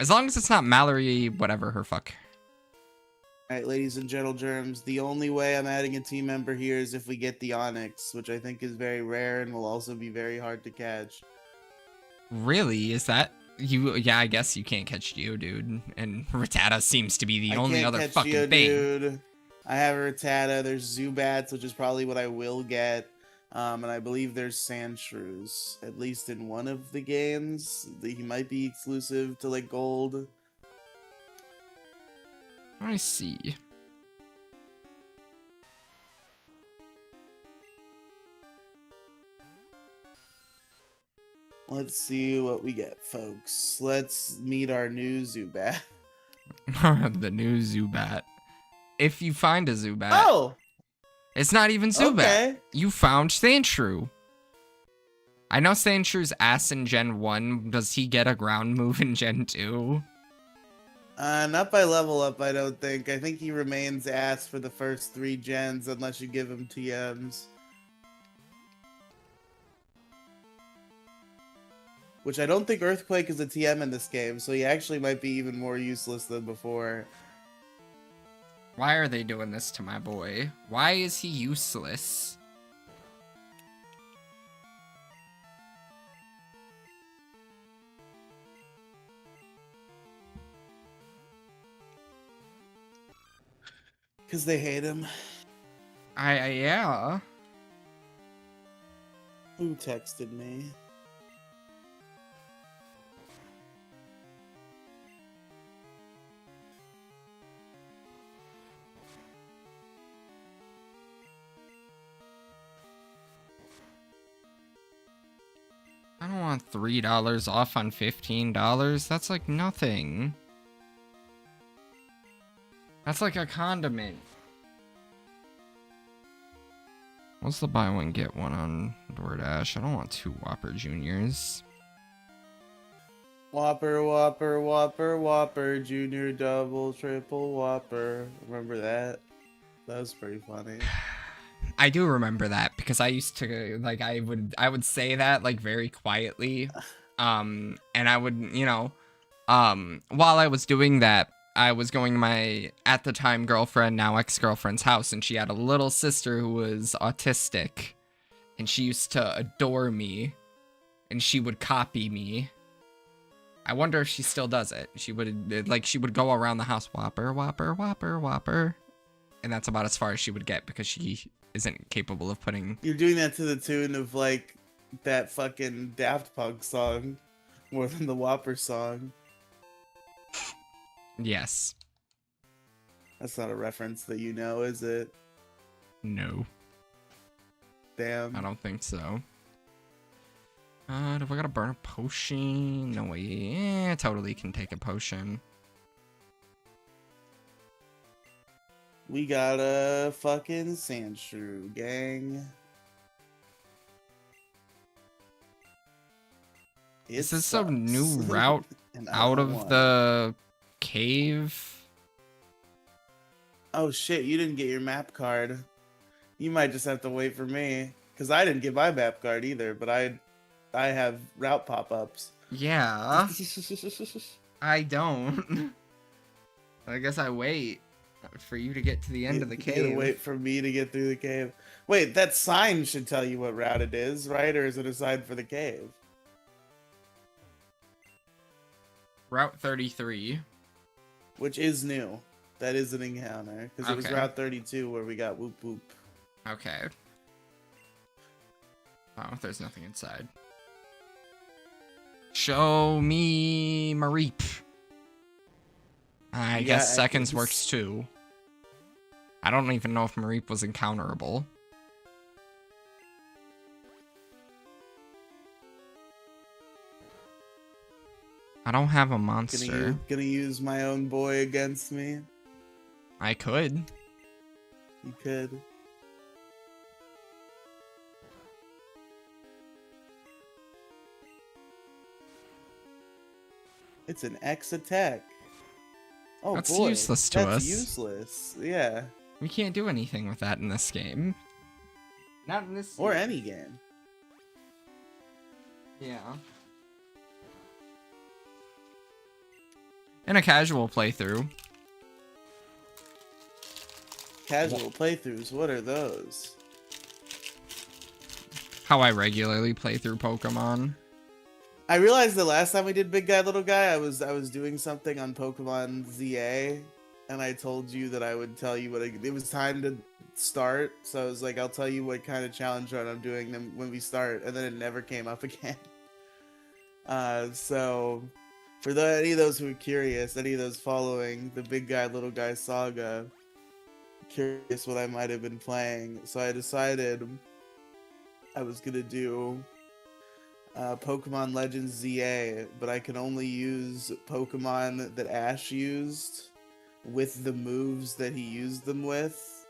As long as it's not Mallory, whatever her fuck. Alright, ladies and gentle germs, the only way I'm adding a team member here is if we get the Onyx, which I think is very rare and will also be very hard to catch. Really? Is that you? Yeah, I guess you can't catch Geodude, and Rattata seems to be the only other fucking Geodude. thing. I have a Rattata. There's Zubats, which is probably what I will get, and I believe there's Sandshrews. At least in one of the games, he might be exclusive to like Gold. I see. Let's see what we get, folks. Let's meet our new Zubat. The new Zubat. If you find a Zubat. Oh! It's not even Zubat. Okay. You found Sandshrew. I know Sandshrew's ass in Gen 1. Does he get a ground move in Gen 2? Not by level up, I don't think. I think he remains ass for the first 3 gens unless you give him TMs. Which I don't think Earthquake is a TM in this game, so he actually might be even more useless than before. Why are they doing this to my boy? Why is he useless? Cause they hate him. Yeah. Who texted me? I don't want $3 off on $15. That's like nothing. That's like a condiment. What's the buy one get one on DoorDash? I don't want 2 Whopper Juniors. Whopper, Whopper, Whopper, Whopper, Junior, Double, Triple, Whopper. Remember that? That was pretty funny. I do remember that because I used to like I would say that like very quietly. And I would, you know, while I was doing that, I was going to my at the time girlfriend, now ex-girlfriend's house, and she had a little sister who was autistic, and she used to adore me, and she would copy me. I wonder if she still does it. She would go around the house, Whopper, Whopper, Whopper, Whopper, and that's about as far as she would get because she isn't capable of putting. You're doing that to the tune of like that fucking Daft Punk song more than the Whopper song. Yes. That's not a reference that you know, is it? No. Damn. I don't think so. Do I gotta burn a potion? No way. Yeah, totally can take a potion. We got a fucking Sandshrew, gang. Is this a new route out of the cave? Oh shit, you didn't get your map card. You might just have to wait for me. Because I didn't get my map card either, but I have route pop-ups. Yeah. I don't. I guess I wait for you to get to the end of the cave. You gotta wait for me to get through the cave. Wait, that sign should tell you what route it is, right? Or is it a sign for the cave? Route 33. Which is new. That is an encounter. Because it was Route 32 where we got Whoop Whoop. Okay. Oh, there's nothing inside. Show me Mareep. I guess seconds works too. I don't even know if Mareep was encounterable. I don't have a monster. Gonna use my own boy against me? I could. You could. It's an X attack. Oh, that's boy. Useless to us. That's useless. Yeah. We can't do anything with that in this game. Not in this. Or any game. Yeah. In a casual playthrough. Casual playthroughs, what are those? How I regularly play through Pokemon. I realized the last time we did Big Guy Little Guy, I was doing something on Pokemon ZA, and I told you that I would tell you what it was time to start. So I was like, I'll tell you what kind of challenge run I'm doing when we start, and then it never came up again. So for any of those who are curious, any of those following the Big Guy Little Guy saga, curious what I might have been playing, so I decided I was gonna do Pokemon Legends ZA, but I can only use Pokemon that Ash used with the moves that he used them with,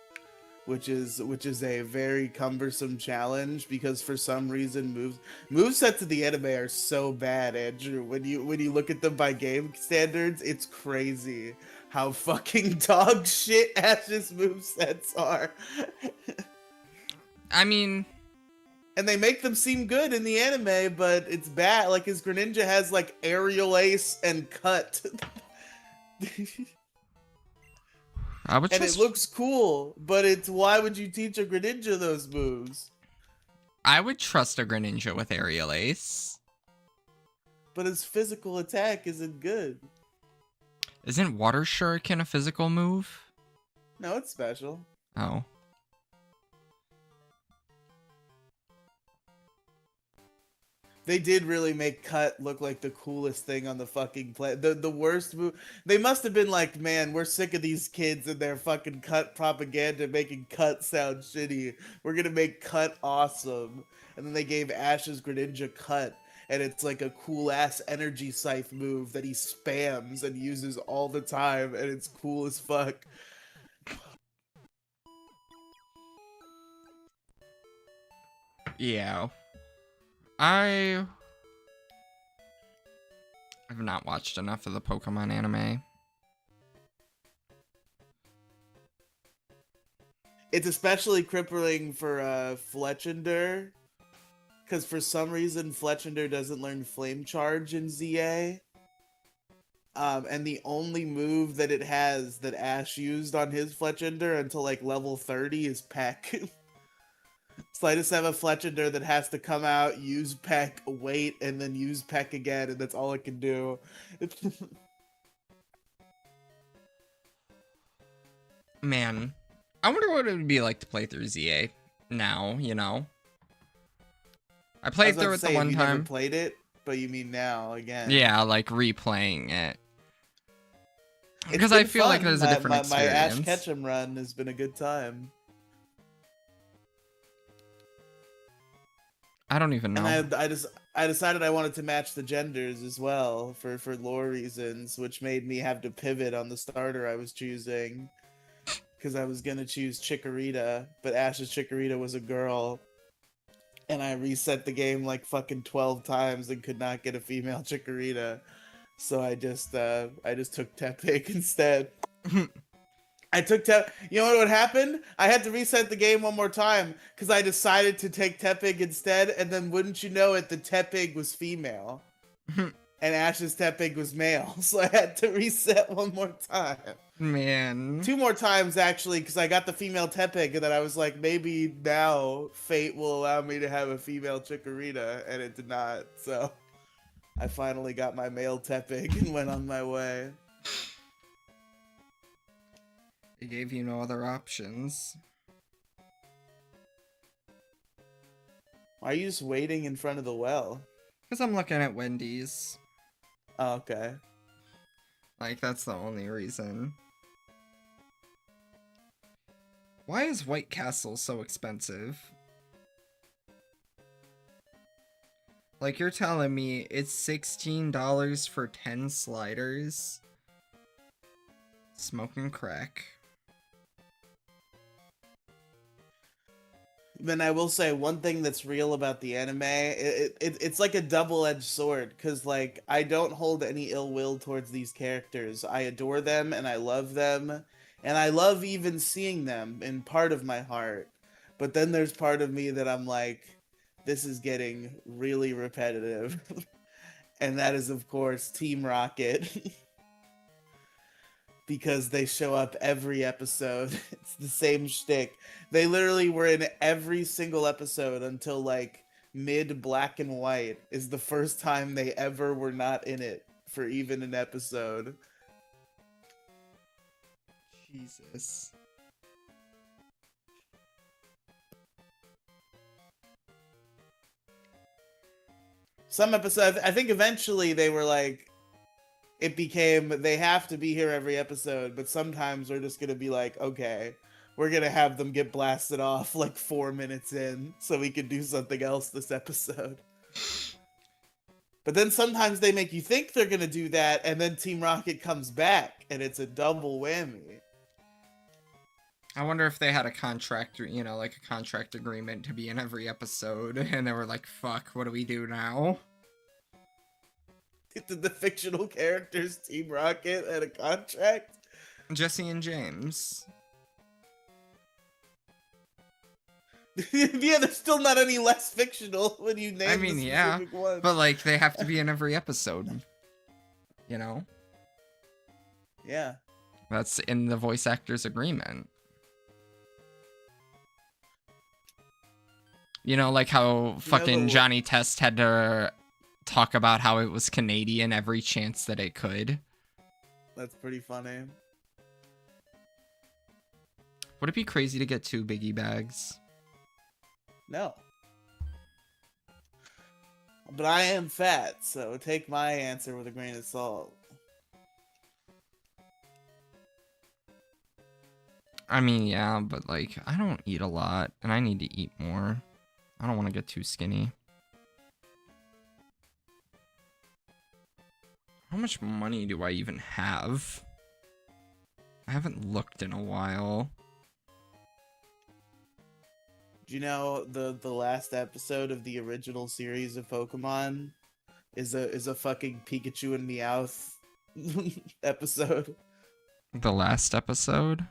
which is a very cumbersome challenge because for some reason movesets in the anime are so bad, Andrew. When you look at them by game standards, it's crazy how fucking dog shit Ash's movesets are. I mean, and they make them seem good in the anime, but it's bad. Like his Greninja has like Aerial Ace and Cut. And it looks cool, but it's why would you teach a Greninja those moves? I would trust a Greninja with Aerial Ace. But his physical attack isn't good. Isn't Water Shuriken a physical move? No, it's special. Oh. They did really make Cut look like the coolest thing on the fucking planet. The worst move. They must have been like, man, we're sick of these kids and their fucking Cut propaganda making Cut sound shitty. We're gonna make Cut awesome. And then they gave Ash's Greninja Cut, and it's like a cool ass energy scythe move that he spams and uses all the time, and it's cool as fuck. Yeah. I've not watched enough of the Pokemon anime. It's especially crippling for Fletchinder, because for some reason Fletchinder doesn't learn Flame Charge in ZA. And the only move that it has that Ash used on his Fletchinder until like level 30 is Peck. So I just have a Fletchinder that has to come out, use Peck, wait, and then use Peck again, and that's all it can do. Man, I wonder what it would be like to play through ZA now, you know? I played through it the one time. Never played it, but you mean now again? Yeah, like replaying it. Because I feel like there's a different experience. My Ash Ketchum run has been a good time. I don't even know. And I decided I wanted to match the genders as well for lore reasons, which made me have to pivot on the starter I was choosing. Because I was gonna choose Chikorita, but Ash's Chikorita was a girl. And I reset the game like fucking 12 times and could not get a female Chikorita. So I just took Tepig instead. I took You know what happened? I had to reset the game one more time because I decided to take Tepig instead, and then wouldn't you know it, the Tepig was female. And Ash's Tepig was male, so I had to reset one more time. Man. 2 more times, actually, because I got the female Tepig, and then I was like, maybe now fate will allow me to have a female Chikorita, and it did not, so I finally got my male Tepig and went on my way. It gave you no other options. Why are you just waiting in front of the well? Because I'm looking at Wendy's. Oh, okay. Like, that's the only reason. Why is White Castle so expensive? Like, you're telling me it's $16 for 10 sliders? Smoking crack. Then I will say one thing that's real about the anime, it's like a double-edged sword, because like I don't hold any ill will towards these characters. I adore them and I love them, and I love even seeing them in part of my heart. But then there's part of me that I'm like, this is getting really repetitive. And that is, of course, Team Rocket. Because they show up every episode. It's the same shtick. They literally were in every single episode until like mid Black and White is the first time they ever were not in it for even an episode. Jesus. Some episodes, I think eventually they were like, it became, they have to be here every episode, but sometimes we're just gonna be like, okay, we're gonna have them get blasted off like 4 minutes in so we can do something else this episode. But then sometimes they make you think they're gonna do that, and then Team Rocket comes back, and it's a double whammy. I wonder if they had a contract, you know, like a contract agreement to be in every episode, and they were like, fuck, what do we do now? Did the fictional characters Team Rocket had a contract? Jesse and James. Yeah, they're still not any less fictional when you name I mean, the yeah, specific ones. but like they have to be in every episode, you know? Yeah. That's in the voice actor's agreement. You know, like how fucking Johnny Test had to talk about how it was Canadian every chance that it could. That's pretty funny. Would it be crazy to get 2 biggie bags? No. But I am fat, so take my answer with a grain of salt. I mean, yeah, but like, I don't eat a lot, and I need to eat more. I don't want to get too skinny. How much money do I even have? I haven't looked in a while. Do you know the last episode of the original series of Pokemon is a fucking Pikachu and Meowth episode? The last episode?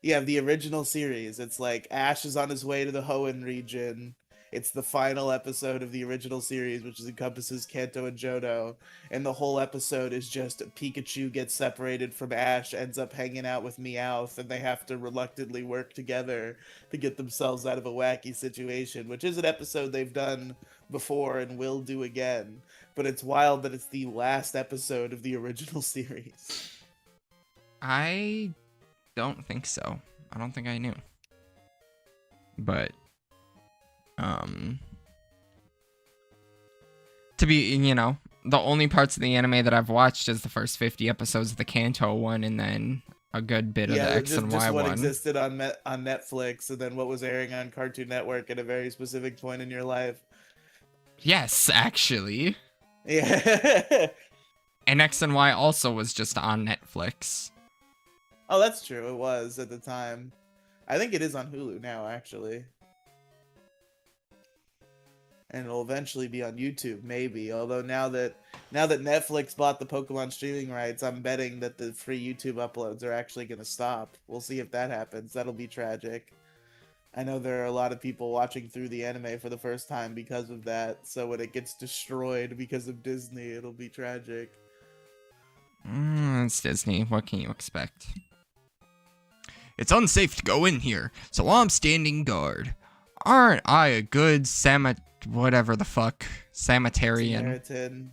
Yeah, the original series. It's like Ash is on his way to the Hoenn region. It's the final episode of the original series, which encompasses Kanto and Johto. And the whole episode is just Pikachu gets separated from Ash, ends up hanging out with Meowth, and they have to reluctantly work together to get themselves out of a wacky situation, which is an episode they've done before and will do again. But it's wild that it's the last episode of the original series. I don't think so. I don't think I knew. But to be, you know, the only parts of the anime that I've watched is the first 50 episodes of the Kanto one, and then a good bit of the X and Y what one. Existed on Netflix, and then what was airing on Cartoon Network at a very specific point in your life. Yes, actually. Yeah. And X and Y also was just on Netflix. Oh, that's true. It was at the time. I think it is on Hulu now, actually. And it'll eventually be on YouTube, maybe. Although now that Netflix bought the Pokemon streaming rights, I'm betting that the free YouTube uploads are actually going to stop. We'll see if that happens. That'll be tragic. I know there are a lot of people watching through the anime for the first time because of that. So when it gets destroyed because of Disney, it'll be tragic. It's Disney. What can you expect? It's unsafe to go in here, so I'm standing guard. Aren't I a good whatever the fuck, Samaritan?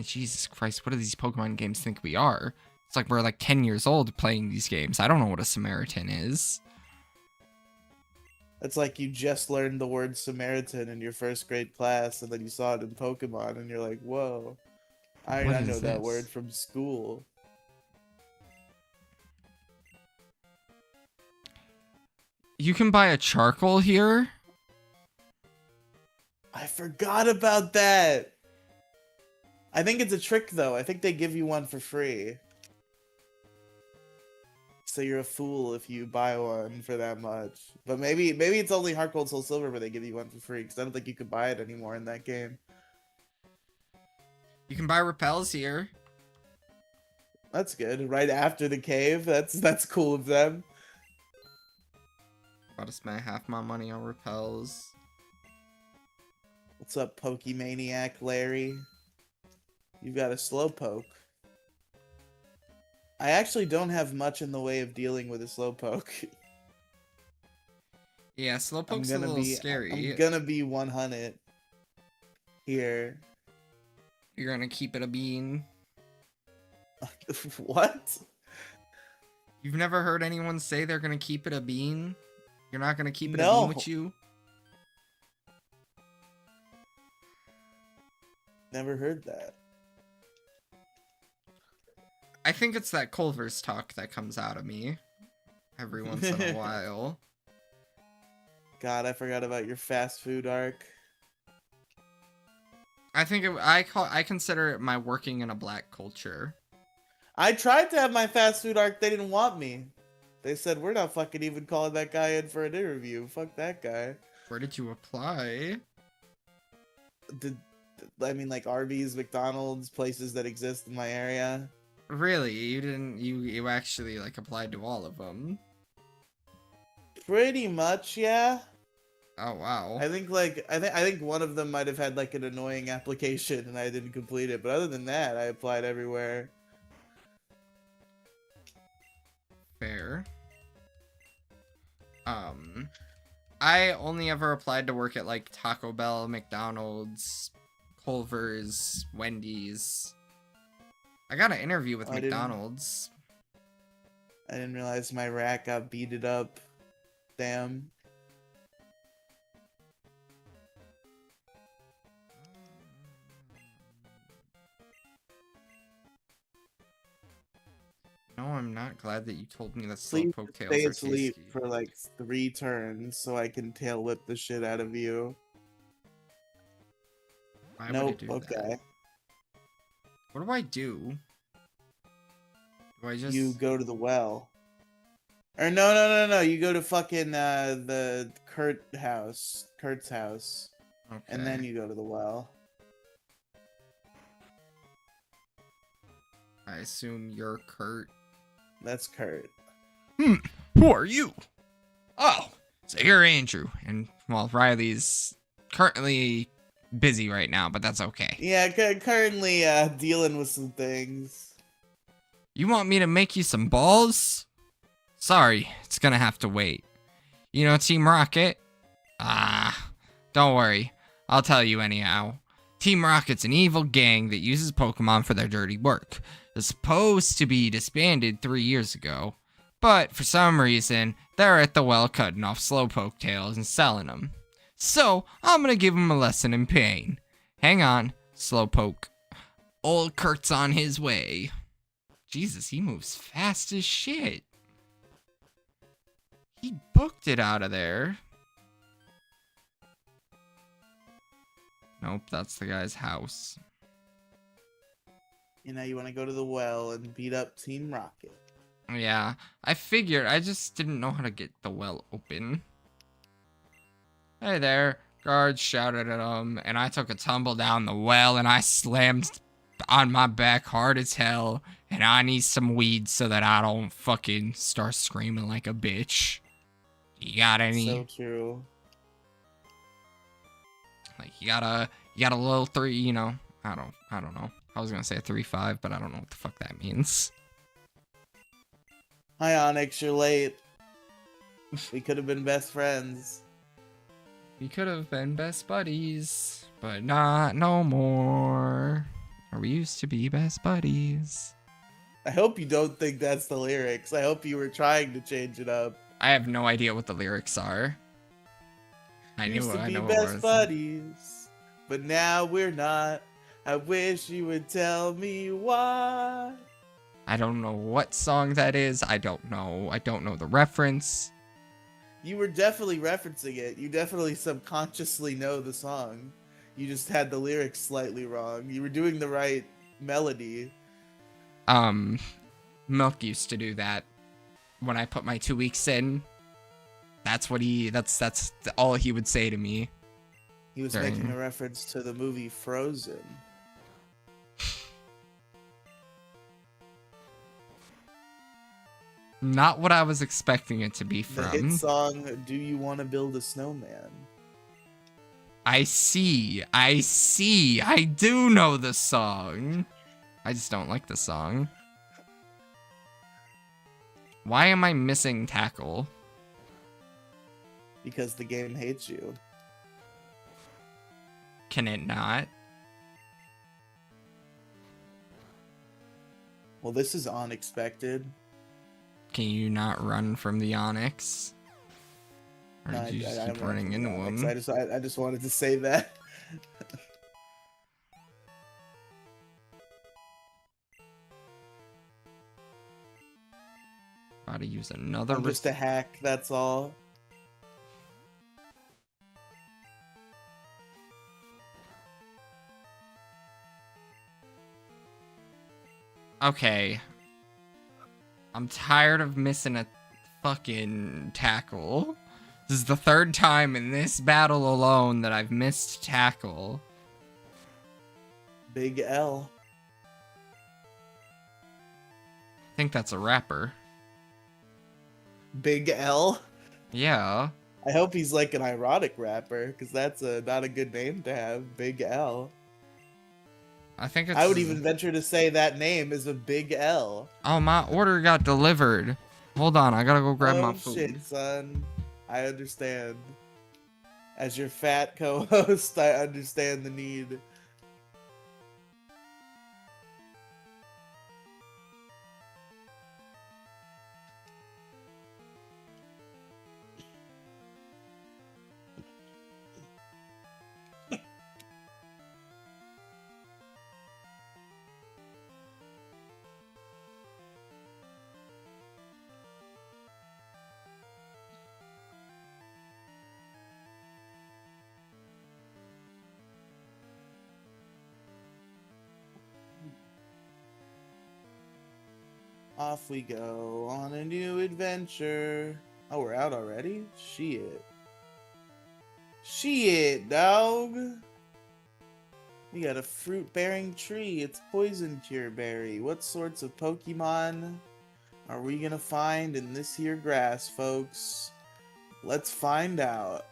Jesus Christ, what do these Pokemon games think we are? It's like we're like 10 years old playing these games. I don't know what a Samaritan is. It's like you just learned the word Samaritan in your first grade class, and then you saw it in Pokemon, and you're like, whoa, I know that word from school. You can buy a charcoal here? I forgot about that. I think it's a trick, though. I think they give you one for free. So you're a fool if you buy one for that much. But maybe it's only Heart Gold Soul Silver where they give you one for free, because I don't think you could buy it anymore in that game. You can buy repels here. That's good. Right after the cave. That's cool of them. About to spend half my money on repels. What's up, Pokemaniac Larry? You've got a Slowpoke. I actually don't have much in the way of dealing with a Slowpoke. Yeah, Slowpoke's a little scary. I'm gonna be 100 here. You're gonna keep it a bean? What? You've never heard anyone say they're gonna keep it a bean? You're not gonna keep it a bean with you? Never heard that. I think it's that Culver's talk that comes out of me every once in a while. God, I forgot about your fast food arc. I think I consider it my working in a black culture. I tried to have my fast food arc. They didn't want me. They said, we're not fucking even calling that guy in for an interview. Fuck that guy. Where did you apply? I mean, like Arby's, McDonald's, places that exist in my area. Really? You didn't? You actually like applied to all of them? Pretty much, yeah. Oh wow. I think one of them might have had like an annoying application and I didn't complete it, but other than that, I applied everywhere. Fair. I only ever applied to work at like Taco Bell, McDonald's, Culver's, Wendy's. I got an interview with McDonald's. I didn't realize my rat got beated up. Damn. No, I'm not glad that you told me that Please Slowpoke stay tails are asleep tasty. for like 3 turns so I can tail whip the shit out of you. Why would Nope, it do okay. that? What do I do? Do I just... You go to the well. Or no. You go to fucking the Kurt's house. Okay. And then you go to the well. I assume you're Kurt. That's Kurt. Who are you? Oh, so you're Andrew. And, well, Riley's currently busy right now, but that's okay. Yeah, currently dealing with some things. You want me to make you some balls? Sorry, it's gonna have to wait. You know Team Rocket? Don't worry. I'll tell you anyhow. Team Rocket's an evil gang that uses Pokemon for their dirty work. They're supposed to be disbanded 3 years ago, but for some reason, they're at the well cutting off Slowpoke tails and selling them. So, I'm gonna give them a lesson in pain. Hang on, Slowpoke. Old Kurt's on his way. Jesus, he moves fast as shit. He booked it out of there. Nope, that's the guy's house. You know, you want to go to the well and beat up Team Rocket. Yeah, I figured. I just didn't know how to get the well open. Hey there. Guards shouted at him, and I took a tumble down the well, and I slammed on my back hard as hell, and I need some weed so that I don't fucking start screaming like a bitch. You got any? So true. Like, you got a little 3, you know, I don't know. I was gonna say a 3-5, but I don't know what the fuck that means. Hi Onyx, you're late. We could have been best friends. We could have been best buddies, but not no more. Or we used to be best buddies. I hope you don't think that's the lyrics. I hope you were trying to change it up. I have no idea what the lyrics are. I Used knew to I be know best it was. buddies, but now we're not. I wish you would tell me why. I don't know what song that is. I don't know. I don't know the reference. You were definitely referencing it. You definitely subconsciously know the song. You just had the lyrics slightly wrong. You were doing the right melody. Milk used to do that when I put my 2 weeks in. That's all he would say to me. He was making a reference to the movie Frozen. Not what I was expecting it to be The from. hit song, Do You Want to Build a Snowman? I see. I do know the song. I just don't like the song. Why am I missing tackle? Because the game hates you. Can it not? Well, this is unexpected. Can you not run from the Onyx? Or No, did you just I keep don't running into know. him? I just wanted to say that. Gotta use another. I'm just a hack, that's all. Okay. I'm tired of missing a fucking tackle. This is the 3rd time in this battle alone that I've missed tackle. Big L. I think that's a rapper. Big L? Yeah. I hope he's like an ironic rapper, because that's not a good name to have. Big L. I think it's... I would even venture to say that name is a big L. Oh, my order got delivered. Hold on, I gotta go grab my food. Shit, son. I understand. As your fat co-host, I understand the need. Off we go on a new adventure. Oh, we're out already? Shit. Shit, dog. We got a fruit-bearing tree. It's Poison Cure Berry. What sorts of Pokemon are we gonna find in this here grass, folks? Let's find out.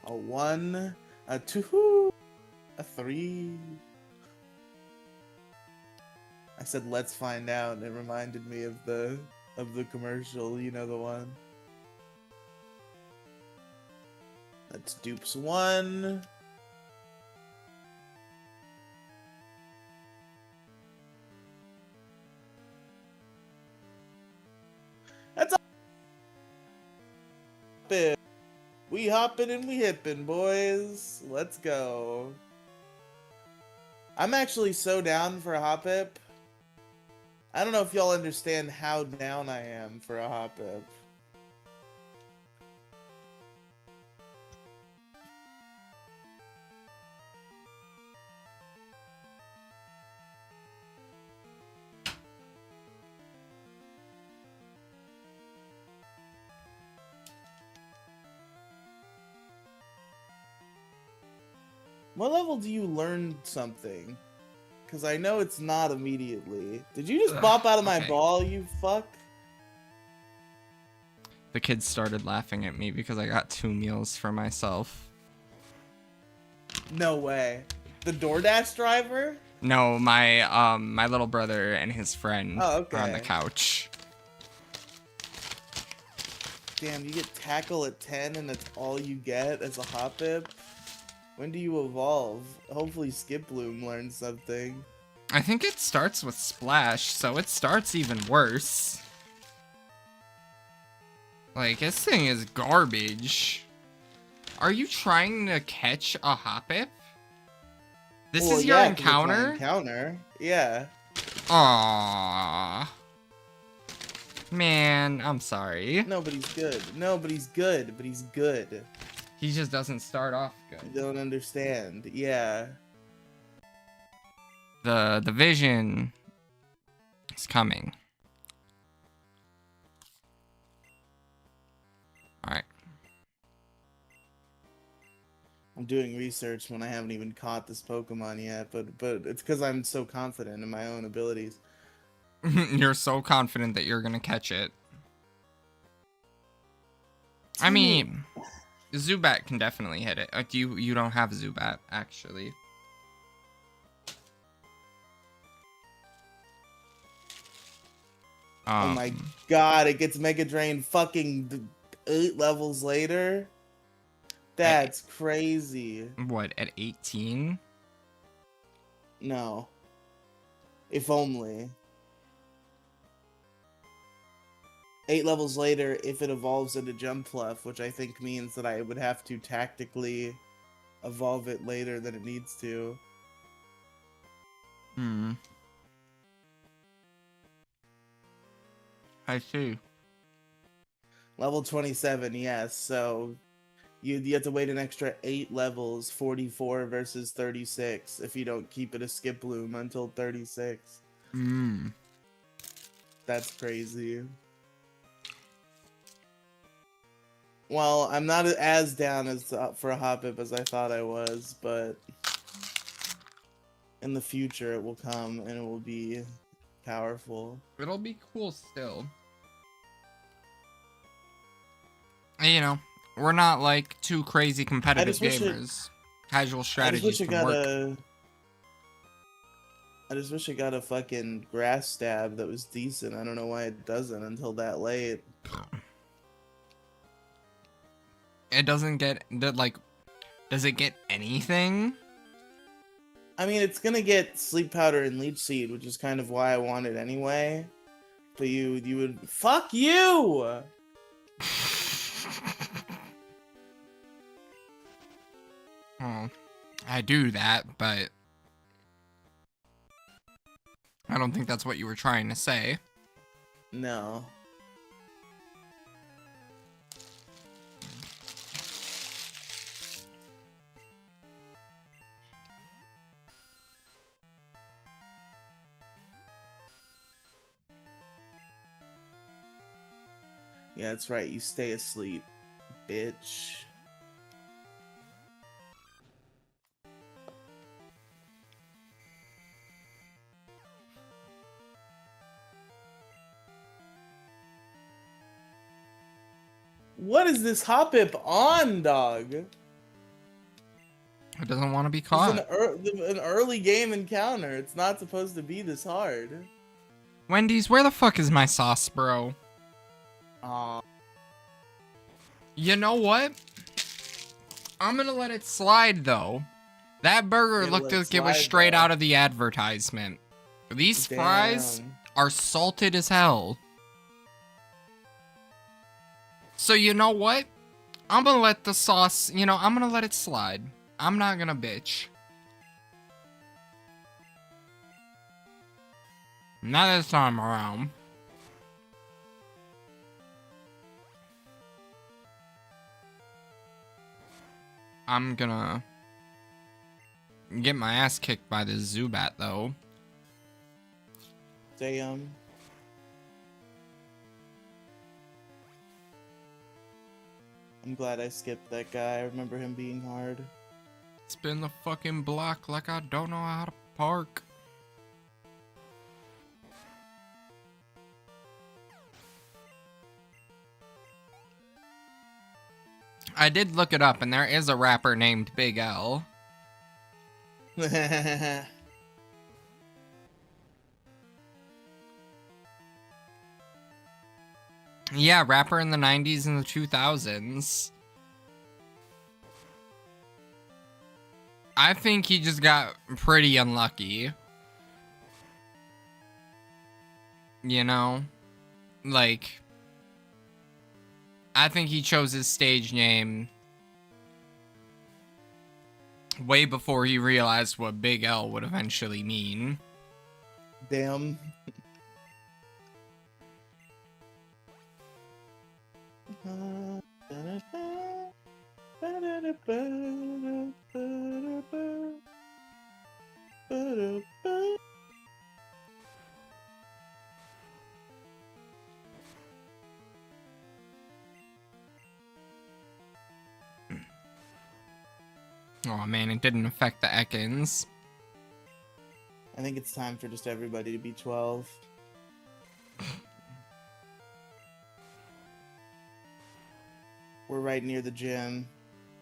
A 1, a 2, a 3. I said let's find out, and it reminded me of the commercial, you know, the one. That's dupes 1. That's a we hoppin' and we hippin', boys. Let's go. I'm actually so down for a Hoppip. I don't know if y'all understand how down I am for a Hoppip. What level do you learn something? Because I know it's not immediately. Did you just bop out of my ball, you fuck? The kids started laughing at me because I got 2 meals for myself. No way. The DoorDash driver? No, my little brother and his friend are on the couch. Damn, you get tackle at 10 and that's all you get as a Hoppip? When do you evolve? Hopefully Skip Bloom learns something. I think it starts with Splash, so it starts even worse. Like, this thing is garbage. Are you trying to catch a Hoppip? This is your encounter? Encounter, yeah. Aww. Man, I'm sorry. Nobody's good. Nobody's good, but he's good. He just doesn't start off good. You don't understand. Yeah. The vision is coming. Alright. I'm doing research when I haven't even caught this Pokemon yet, but it's because I'm so confident in my own abilities. You're so confident that you're gonna catch it. I mean, Zubat can definitely hit it. Like, you don't have Zubat, actually. Oh my god, it gets Mega Drain fucking 8 levels later? That's crazy. What, at 18? No. If only. 8 levels later if it evolves into Jumpluff, which I think means that I would have to tactically evolve it later than it needs to. I see. Level 27, yes, so you have to wait an extra 8 levels, 44 versus 36, if you don't keep it a Skip Bloom until 36. That's crazy. Well, I'm not as down as for a Hoppip as I thought I was, but in the future it will come and it will be powerful. It'll be cool still. You know, we're not like two crazy competitive gamers. Casual strategies can work. I just wish it got a fucking grass stab that was decent. I don't know why it doesn't until that late. It doesn't get, like, does it get anything? I mean, it's gonna get Sleep Powder and Leech Seed, which is kind of why I want it anyway. But you would... Fuck you! Oh, I do that, but I don't think that's what you were trying to say. No. Yeah, that's right. You stay asleep, bitch. What is this Hoppip on, dog? It doesn't want to be It's caught. an early game encounter. It's not supposed to be this hard. Wendy's, where the fuck is my sauce, bro? Aw. You know what? I'm gonna let it slide, though. That burger looked like it was straight out of the advertisement. These fries are salted as hell. So you know what? I'm gonna let the sauce, I'm gonna let it slide. I'm not gonna bitch. Not this time around. I'm gonna get my ass kicked by this Zubat, though. Damn. I'm glad I skipped that guy. I remember him being hard. Spin the fucking block like I don't know how to park. I did look it up, and there is a rapper named Big L. Yeah, rapper in the 90s and the 2000s. I think he just got pretty unlucky. You know? Like, I think he chose his stage name way before he realized what Big L would eventually mean. Damn. Oh man, it didn't affect the Ekans. I think it's time for just everybody to be 12. We're right near the gym.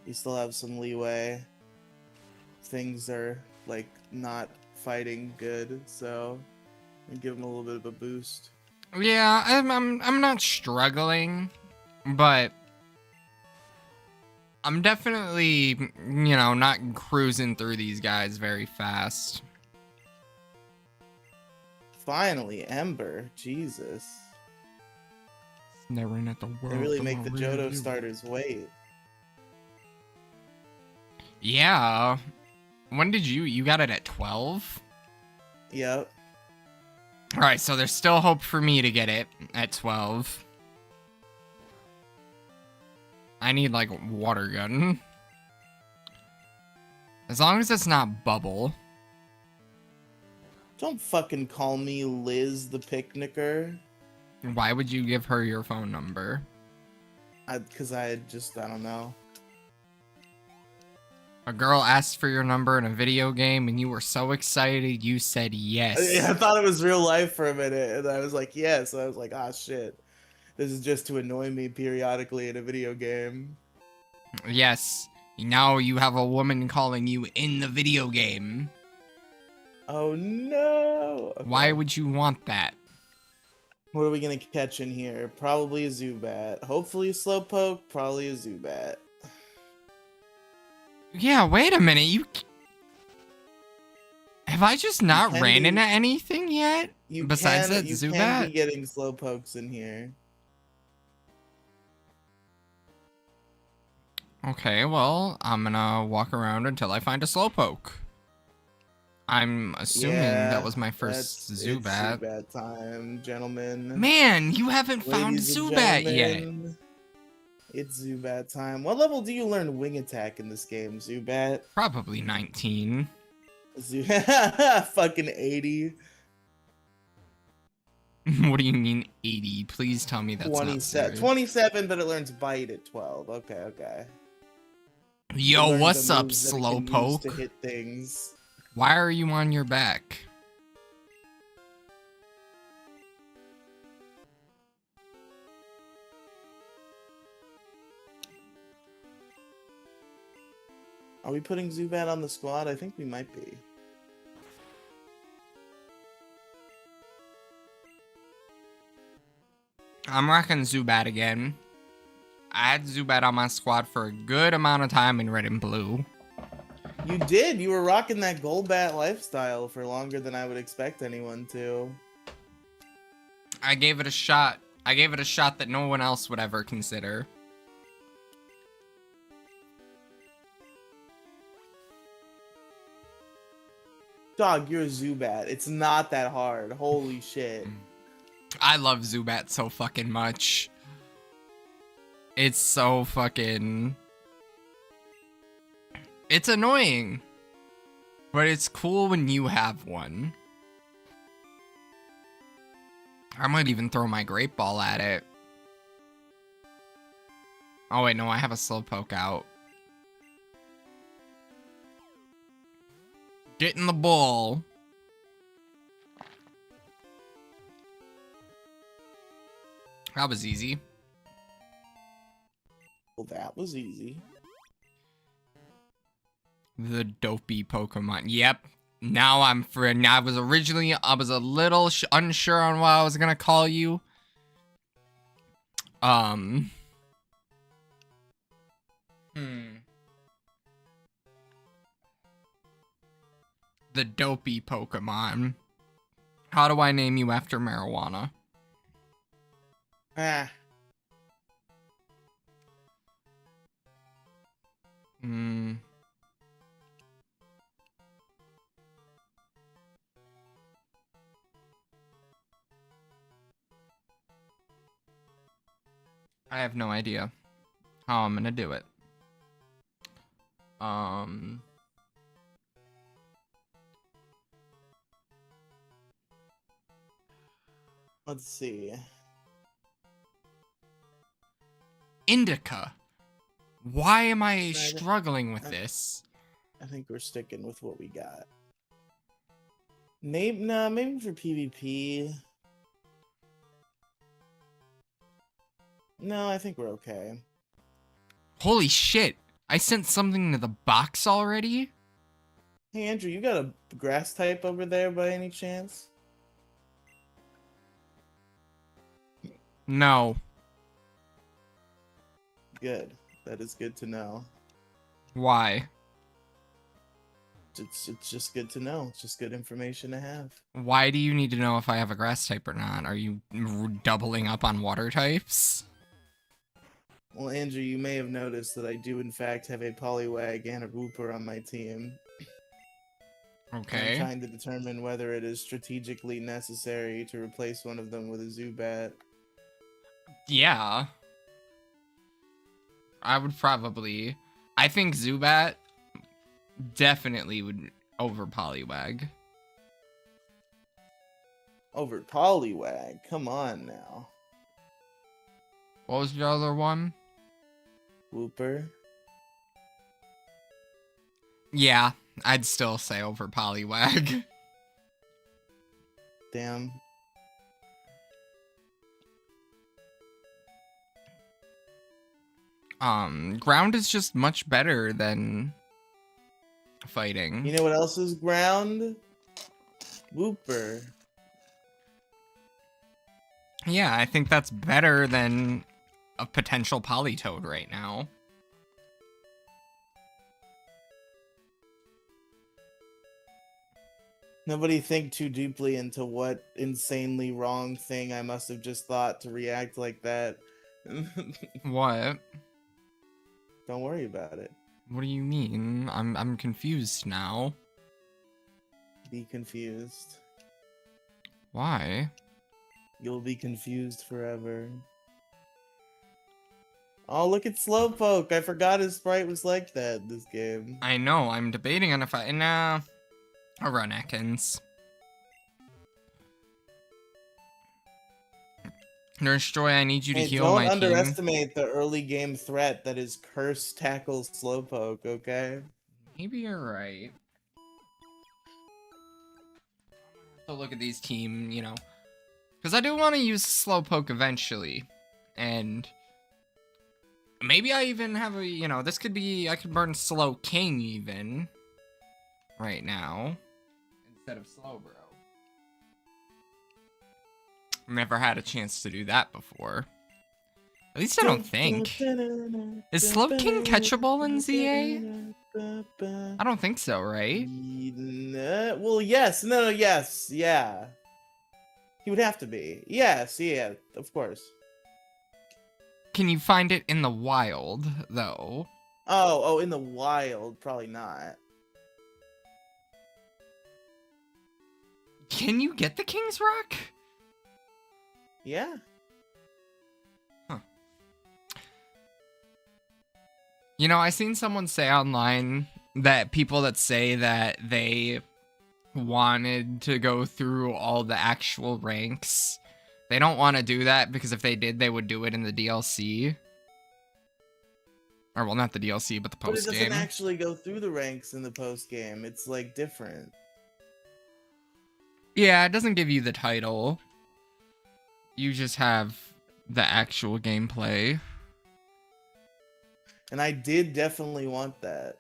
We still have some leeway. Things are, like, not fighting good, so we give them a little bit of a boost. Yeah, I'm not struggling, but I'm definitely, not cruising through these guys very fast. Finally, Ember. Jesus. Never in at the world. They really make the Johto starters wait. Yeah. When did you got it at 12? Yep. Alright, so there's still hope for me to get it at 12. I need, like, water gun. As long as it's not bubble. Don't fucking call me Liz the Picnicker. Why would you give her your phone number? Because I don't know. A girl asked for your number in a video game and you were so excited you said yes. I thought it was real life for a minute, and I was like, yes. I was like, ah, shit. This is just to annoy me periodically in a video game. Yes. Now you have a woman calling you in the video game. Oh, no. Okay. Why would you want that? What are we going to catch in here? Probably a Zubat. Hopefully a Slowpoke. Probably a Zubat. Yeah, wait a minute. Have I just not ran into anything yet? Besides that Zubat? You can be getting Slowpokes in here. Okay, well, I'm gonna walk around until I find a Slowpoke. I'm assuming that was my first Zubat. It's Zubat time, gentlemen. Man, you haven't found Zubat yet. It's Zubat time. What level do you learn Wing Attack in this game, Zubat? Probably 19. Fucking 80. What do you mean 80? Please tell me that's not serious. 27, but it learns bite at 12. Okay. It Yo, learns what's the up, moves that it can use to Slowpoke? hit things. Why are you on your back? Are we putting Zubat on the squad? I think we might be. I'm rocking Zubat again. I had Zubat on my squad for a good amount of time in red and blue. You did. You were rocking that Golbat lifestyle for longer than I would expect anyone to. I gave it a shot. I gave it a shot that no one else would ever consider. Dog, you're a Zubat. It's not that hard. Holy shit. I love Zubat so fucking much. It's so fucking... It's annoying. But it's cool when you have one. I might even throw my Great Ball at it. Oh wait, no, I have a Slowpoke out. Get in the ball. That was easy. Well, that was easy. The dopey Pokemon. Yep. Now I'm for. I was a little unsure on what I was gonna call you. The dopey Pokemon. How do I name you after marijuana? Ah. I have no idea how I'm gonna do it. Let's see. Indica. Why am I struggling with this? I think we're sticking with what we got. Maybe for PvP. No, I think we're okay. Holy shit. I sent something to the box already? Hey, Andrew, you got a grass type over there by any chance? No. Good. That is good to know. Why? It's just good to know. It's just good information to have. Why do you need to know if I have a grass type or not? Are you doubling up on water types? Well, Andrew, you may have noticed that I do in fact have a Poliwag and a Wooper on my team. Okay. I'm trying to determine whether it is strategically necessary to replace one of them with a Zubat. Yeah. I would probably... I think Zubat definitely would over Poliwag. Over Poliwag? Come on now. What was the other one? Wooper. Yeah, I'd still say over Poliwag. Damn. Ground is just much better than fighting. You know what else is ground? Wooper. Yeah, I think that's better than a potential Politoed right now. Nobody think too deeply into what insanely wrong thing I must have just thought to react like that. What? Don't worry about it. What do you mean? I'm confused now. Be confused. Why? You'll be confused forever. Oh, look at Slowpoke. I forgot his sprite was like that in this game. I know, I'm debating on if I... Nah. I'll run Ekans. Nurse Joy, I need you to Hey, heal don't my team. underestimate the early game threat that is Curse tackles Slowpoke, okay? Maybe you're right. So look at these team, you know. Because I do want to use Slowpoke eventually. And maybe I even have a, you know, this could be, I could burn Slow King even. Right now. Instead of Slowbro. Never had a chance to do that before. At least I don't think. Is Slow King catchable in ZA? I don't think so, right? Well, yes. No, yes. Yeah. He would have to be. Yes, yeah, of course. Can you find it in the wild, though? Oh, in the wild, probably not. Can you get the King's Rock? Yeah. Huh. You know, I seen someone say online that people that say that they wanted to go through all the actual ranks, they don't want to do that because if they did, they would do it in the DLC. Or, well, not the DLC, but the post-game. But it doesn't actually go through the ranks in the post-game. It's, like, different. Yeah, it doesn't give you the title. You just have the actual gameplay. And I did definitely want that.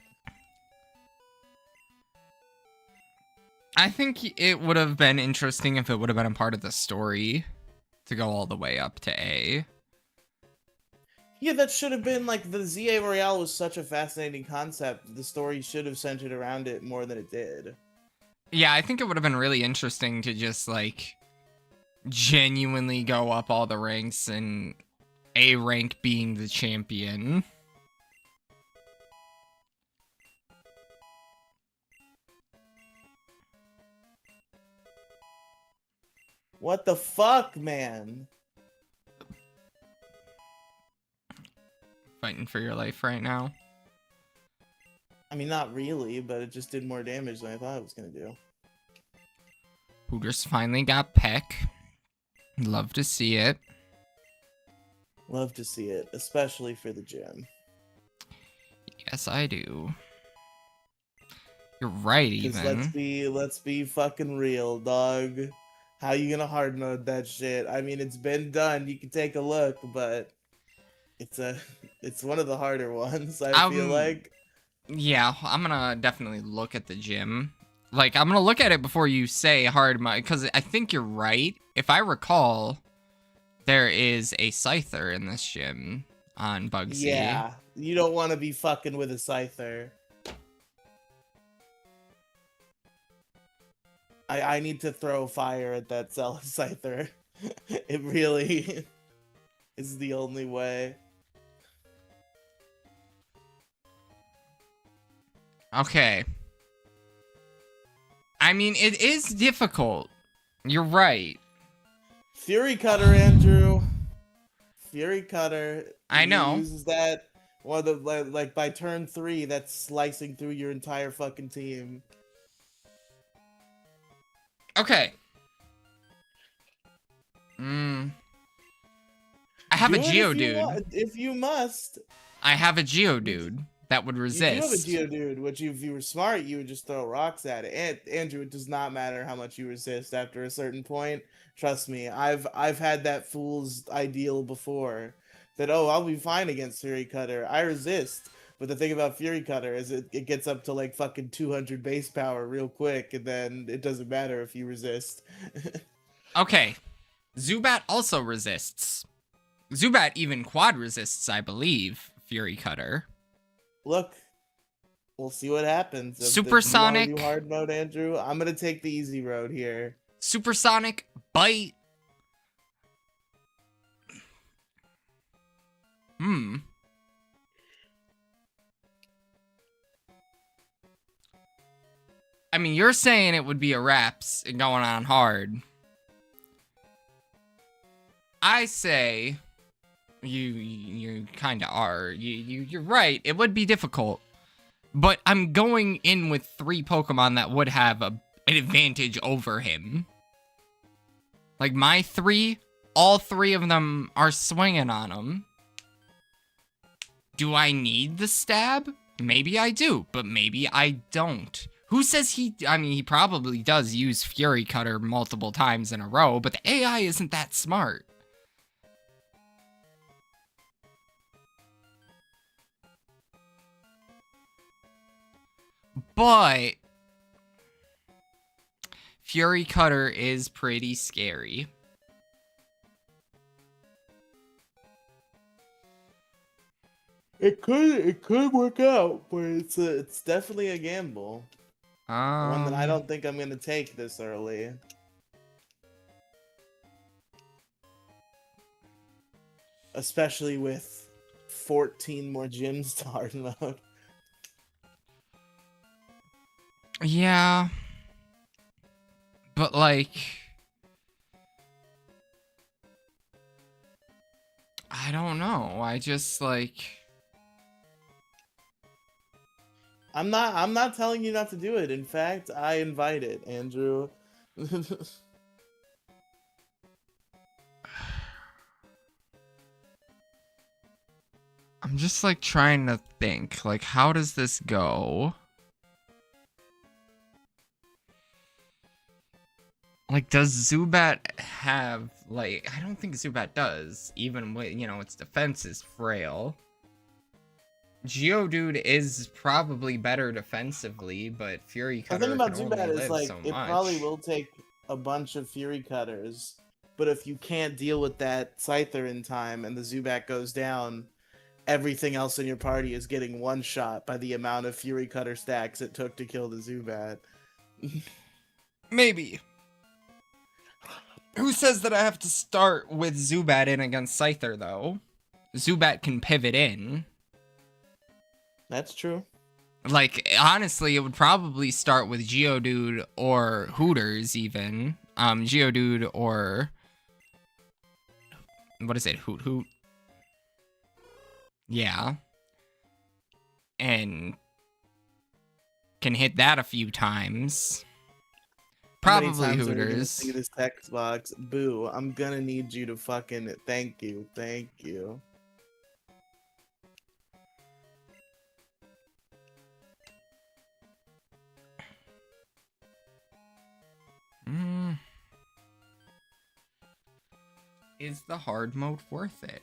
I think it would have been interesting if it would have been a part of the story to go all the way up to A. Yeah, that should have been, like, the ZA Royale was such a fascinating concept. The story should have centered around it more than it did. Yeah, I think it would have been really interesting to just, like, genuinely go up all the ranks and A rank being the champion. What the fuck, man? Fighting for your life right now. I mean, not really, but it just did more damage than I thought it was gonna do. Hooters finally got Peck. Love to see it. Love to see it, especially for the gym. Yes, I do. You're right, even. Let's be fucking real, dog. How you gonna hard mode that shit? I mean, it's been done. You can take a look, but it's one of the harder ones. I feel like. Yeah, I'm gonna definitely look at the gym. Like, I'm gonna look at it before you say hard mode, because I think you're right. If I recall, there is a Scyther in this gym on Bugsy. Yeah, you don't want to be fucking with a Scyther. I need to throw fire at that Scyther. It really is the only way. Okay. I mean, it is difficult. You're right. Fury Cutter, Andrew. Fury Cutter. I know. Uses that. Well, like by turn 3, that's slicing through your entire fucking team. Okay. I have a Geodude. If you must. I have a Geodude that would resist. You do have a Geodude, which if you were smart, you would just throw rocks at it. And Andrew, it does not matter how much you resist after a certain point. Trust me, I've had that fool's ideal before. That, oh, I'll be fine against Fury Cutter. I resist. But the thing about Fury Cutter is it gets up to like fucking 200 base power real quick, and then it doesn't matter if you resist. Okay. Zubat also resists. Zubat even quad resists, I believe, Fury Cutter. Look, we'll see what happens. Supersonic. If you hard mode, Andrew, I'm gonna take the easy road here. Supersonic Bite. I mean, you're saying it would be a Raps and going on hard. I say you kind of are. You're right. It would be difficult. But I'm going in with 3 Pokemon that would have an advantage over him. Like, my 3 all 3 of them are swinging on him. Do I need the stab? Maybe I do, but maybe I don't. Who says he probably does use Fury Cutter multiple times in a row, but the AI isn't that smart. But Fury Cutter is pretty scary. It could work out, but it's definitely a gamble. One that I don't think I'm gonna take this early. Especially with 14 more gyms to hard mode. Yeah. But like, I don't know. I just like, I'm not telling you not to do it. In fact, I invite it, Andrew. I'm just like trying to think, like, how does this go? Like, does Zubat have, like, I don't think Zubat does, even with, you know, its defense is frail. Geodude is probably better defensively, but Fury Cutter The thing about can Zubat only is, live like, so it much. probably will take a bunch of Fury Cutters, but if you can't deal with that Scyther in time and the Zubat goes down, everything else in your party is getting one shot by the amount of Fury Cutter stacks it took to kill the Zubat. Maybe. Who says that I have to start with Zubat in against Scyther, though? Zubat can pivot in. That's true. Like, honestly, it would probably start with Geodude or Hooters, even. Geodude or... What is it? Hoot? Yeah. And can hit that a few times. Probably How many times Hooters. are we gonna see this text box? Boo, I'm gonna need you to fucking thank you. Is the hard mode worth it?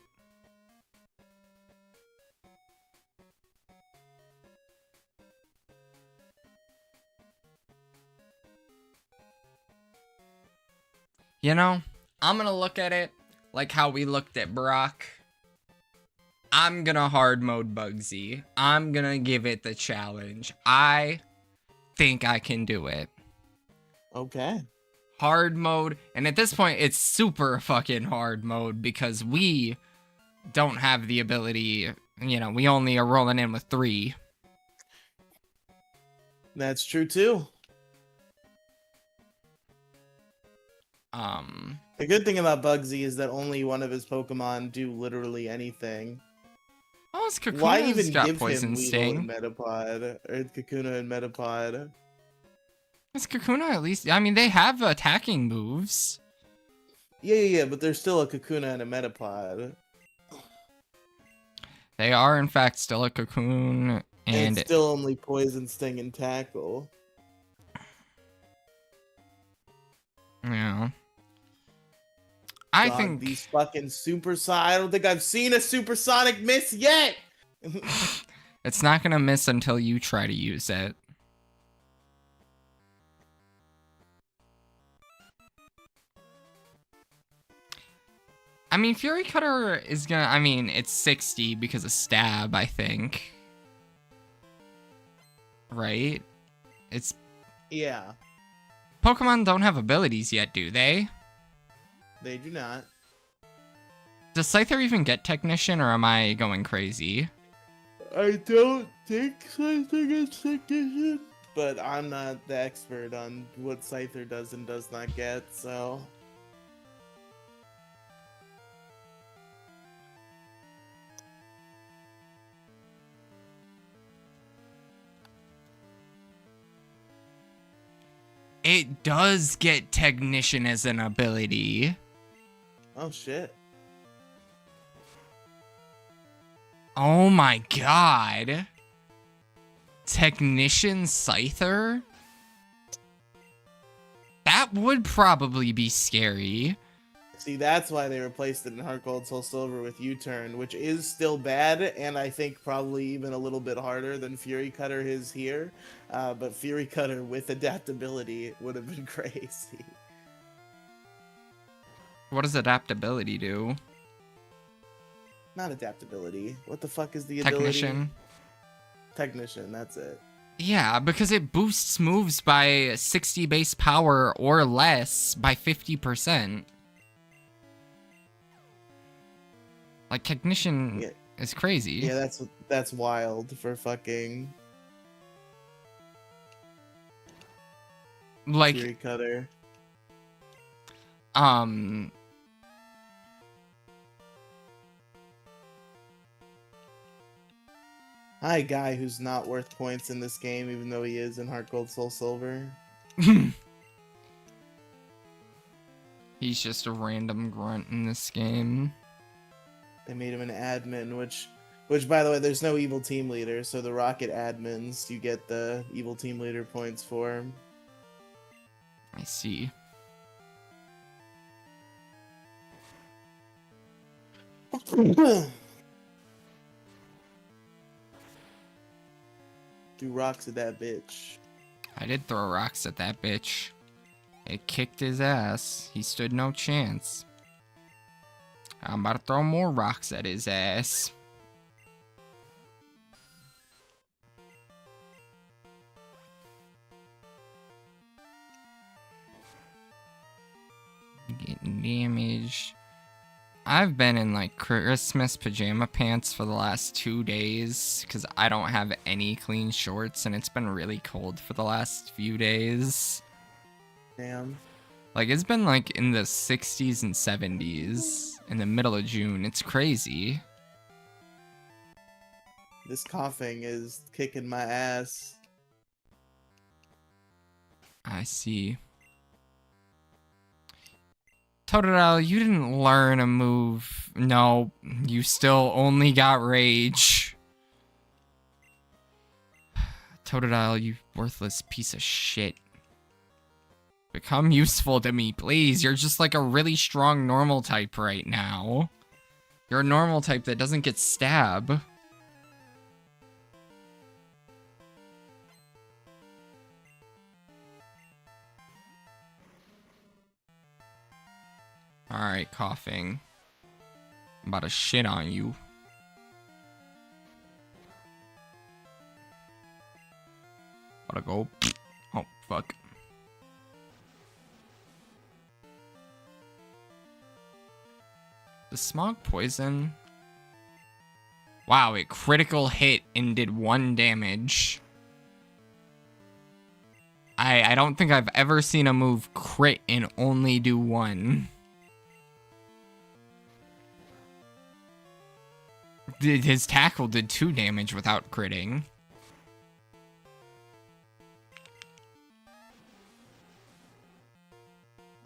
You know, I'm gonna look at it like how we looked at Brock. I'm gonna hard mode Bugsy. I'm gonna give it the challenge. I think I can do it. Okay. Hard mode, and at this point, it's super fucking hard mode because we don't have the ability, you know, we only are rolling in with 3. That's true too. The good thing about Bugsy is that only one of his Pokemon do literally anything. Oh, it's Kakuna's Why even got give Poison him Weedle Sting. and Metapod? Or Kakuna and Metapod? It's Kakuna at least. I mean, they have attacking moves. Yeah, but there's still a Kakuna and a Metapod. They are, in fact, still a Cocoon. And it's still only Poison, Sting, and Tackle. Yeah. I think these fucking I don't think I've seen a supersonic miss yet. It's not gonna miss until you try to use it. I mean, Fury Cutter is gonna, I mean, it's 60 because of stab, I think. Right? It's... Yeah. Pokemon don't have abilities yet, do they? They do not. Does Scyther even get Technician, or am I going crazy? I don't think Scyther gets Technician, but I'm not the expert on what Scyther does and does not get, so... It does get Technician as an ability. Oh shit. Oh my god. Technician Scyther? That would probably be scary. See, that's why they replaced it in Heart Gold Soul Silver with U-Turn, which is still bad, and I think probably even a little bit harder than Fury Cutter is here. But Fury Cutter with adaptability would have been crazy. What does adaptability do? Not adaptability. What the fuck is the Technician. ability? Technician, that's it. Yeah, because it boosts moves by 60 base power or less by 50%. Like, Technician is crazy. Yeah, that's wild for fucking like Fury Cutter. Hi, guy who's not worth points in this game, even though he is in Heart Gold Soul Silver. He's just a random grunt in this game. They made him an admin, which by the way, there's no evil team leader, so the Rocket admins, you get the evil team leader points for. I see. Threw rocks at that bitch. I did throw rocks at that bitch. It kicked his ass. He stood no chance. I'm about to throw more rocks at his ass. Getting damaged. I've been in like Christmas pajama pants for the last 2 days because I don't have any clean shorts and it's been really cold for the last few days. Damn. Like it's been like in the 60s and 70s in the middle of June. It's crazy. This coughing is kicking my ass. I see. Totodile, you didn't learn a move. No, you still only got rage. Totodile, you worthless piece of shit. Become useful to me, please. You're just like a really strong normal type right now. You're a normal type that doesn't get stab. Alright, coughing. I'm about to shit on you. About to go. Oh, fuck. The smog poison. Wow, it critical hit and did 1 damage. I don't think I've ever seen a move crit and only do 1. His tackle did 2 damage without critting.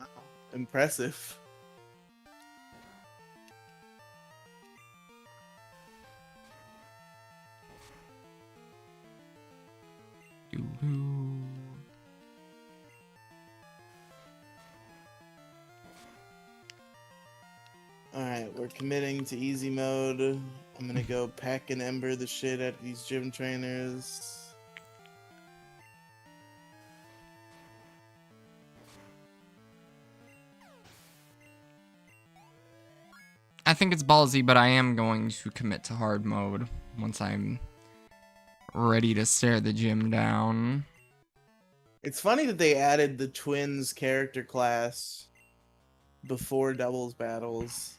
Wow. Impressive. Alright, we're committing to easy mode. I'm gonna go pack and ember the shit at these gym trainers. I think it's ballsy, but I am going to commit to hard mode once I'm ready to stare the gym down. It's funny that they added the twins character class before doubles battles.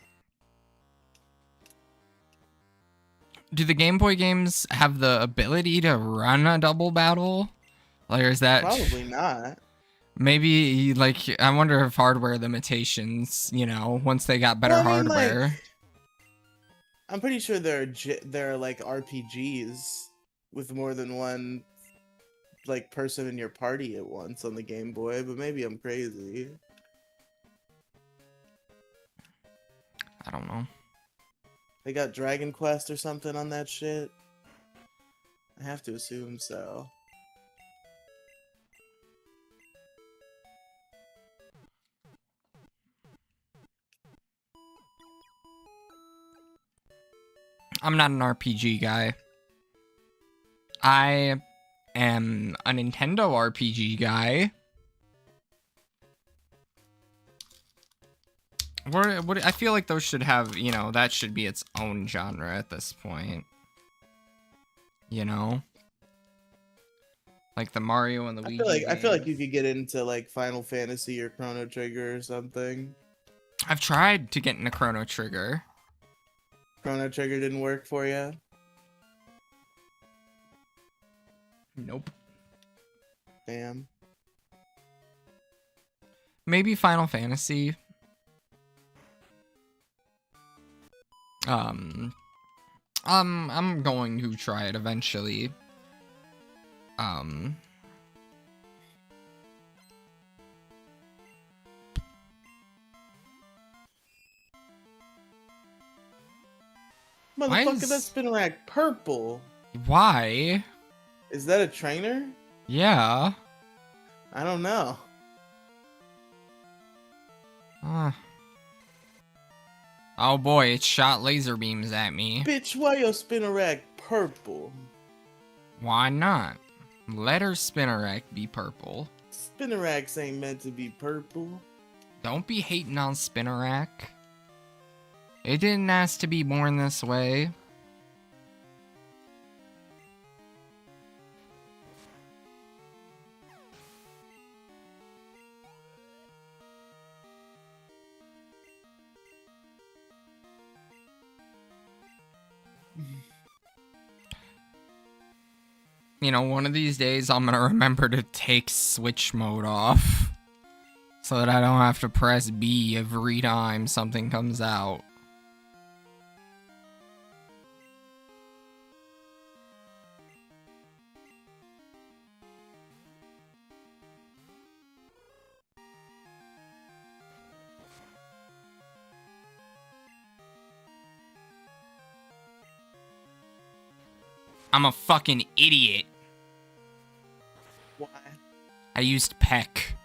Do the Game Boy games have the ability to run a double battle? Like, or is that... Probably not. Maybe, like, I wonder if hardware limitations, you know, once they got better hardware. Like, I'm pretty sure there are like RPGs with more than one like person in your party at once on the Game Boy, but maybe I'm crazy. I don't know. They got Dragon Quest or something on that shit? I have to assume so. I'm not an RPG guy. I am a Nintendo RPG guy. What I feel like those should have, you know, that should be its own genre at this point. You know? Like the Mario and Luigi I feel like games. you could get into like Final Fantasy or Chrono Trigger or something. I've tried to get into Chrono Trigger. Chrono Trigger didn't work for you? Nope. Damn. Maybe Final Fantasy. I'm going to try it eventually. Motherfucker, that Spinarak purple. Why? Is that a trainer? Yeah. I don't know. Oh boy, it shot laser beams at me. Bitch, why your Spinarak purple? Why not? Let her Spinnerack be purple. Spinaraks ain't meant to be purple. Don't be hating on Spinnerack. It didn't ask to be born this way. You know, one of these days I'm gonna remember to take switch mode off. So that I don't have to press B every time something comes out. I'm a fucking idiot. Why? I used Peck.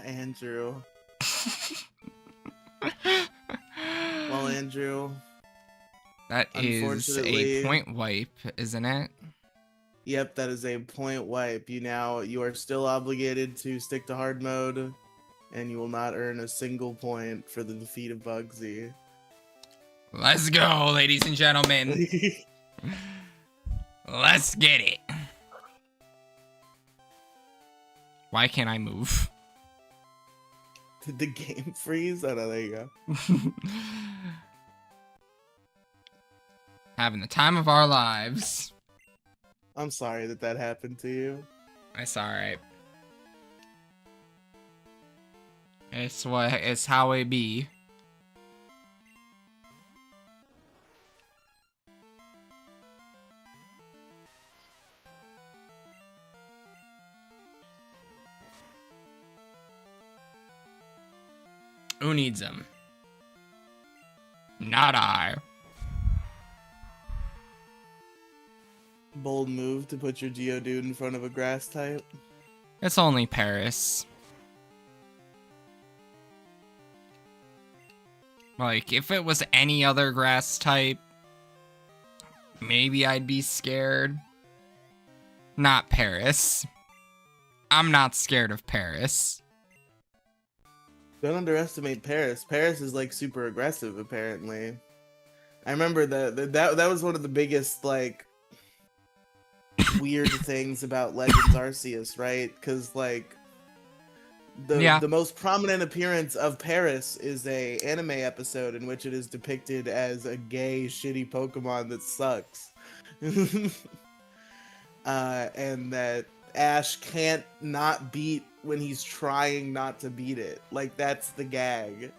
Andrew. Well, Andrew. That is a point wipe, isn't it? Yep, that is a point wipe. You are still obligated to stick to hard mode, and you will not earn a single point for the defeat of Bugsy. Let's go, ladies and gentlemen. Let's get it. Why can't I move? Did the game freeze? Oh no, there you go. Having the time of our lives. I'm sorry that happened to you. It's alright. It's how it be. Who needs them? Not I. Bold move to put your Geodude in front of a grass type. It's only Paris. Like, if it was any other grass type, maybe I'd be scared. Not Paris. I'm not scared of Paris. Don't underestimate Paris. Paris is like super aggressive, apparently. I remember that was one of the biggest like weird things about Legends Arceus, right? Because like the most prominent appearance of Paris is a anime episode in which it is depicted as a gay, shitty Pokemon that sucks, and that Ash can't not beat when he's trying not to beat it. Like, that's the gag,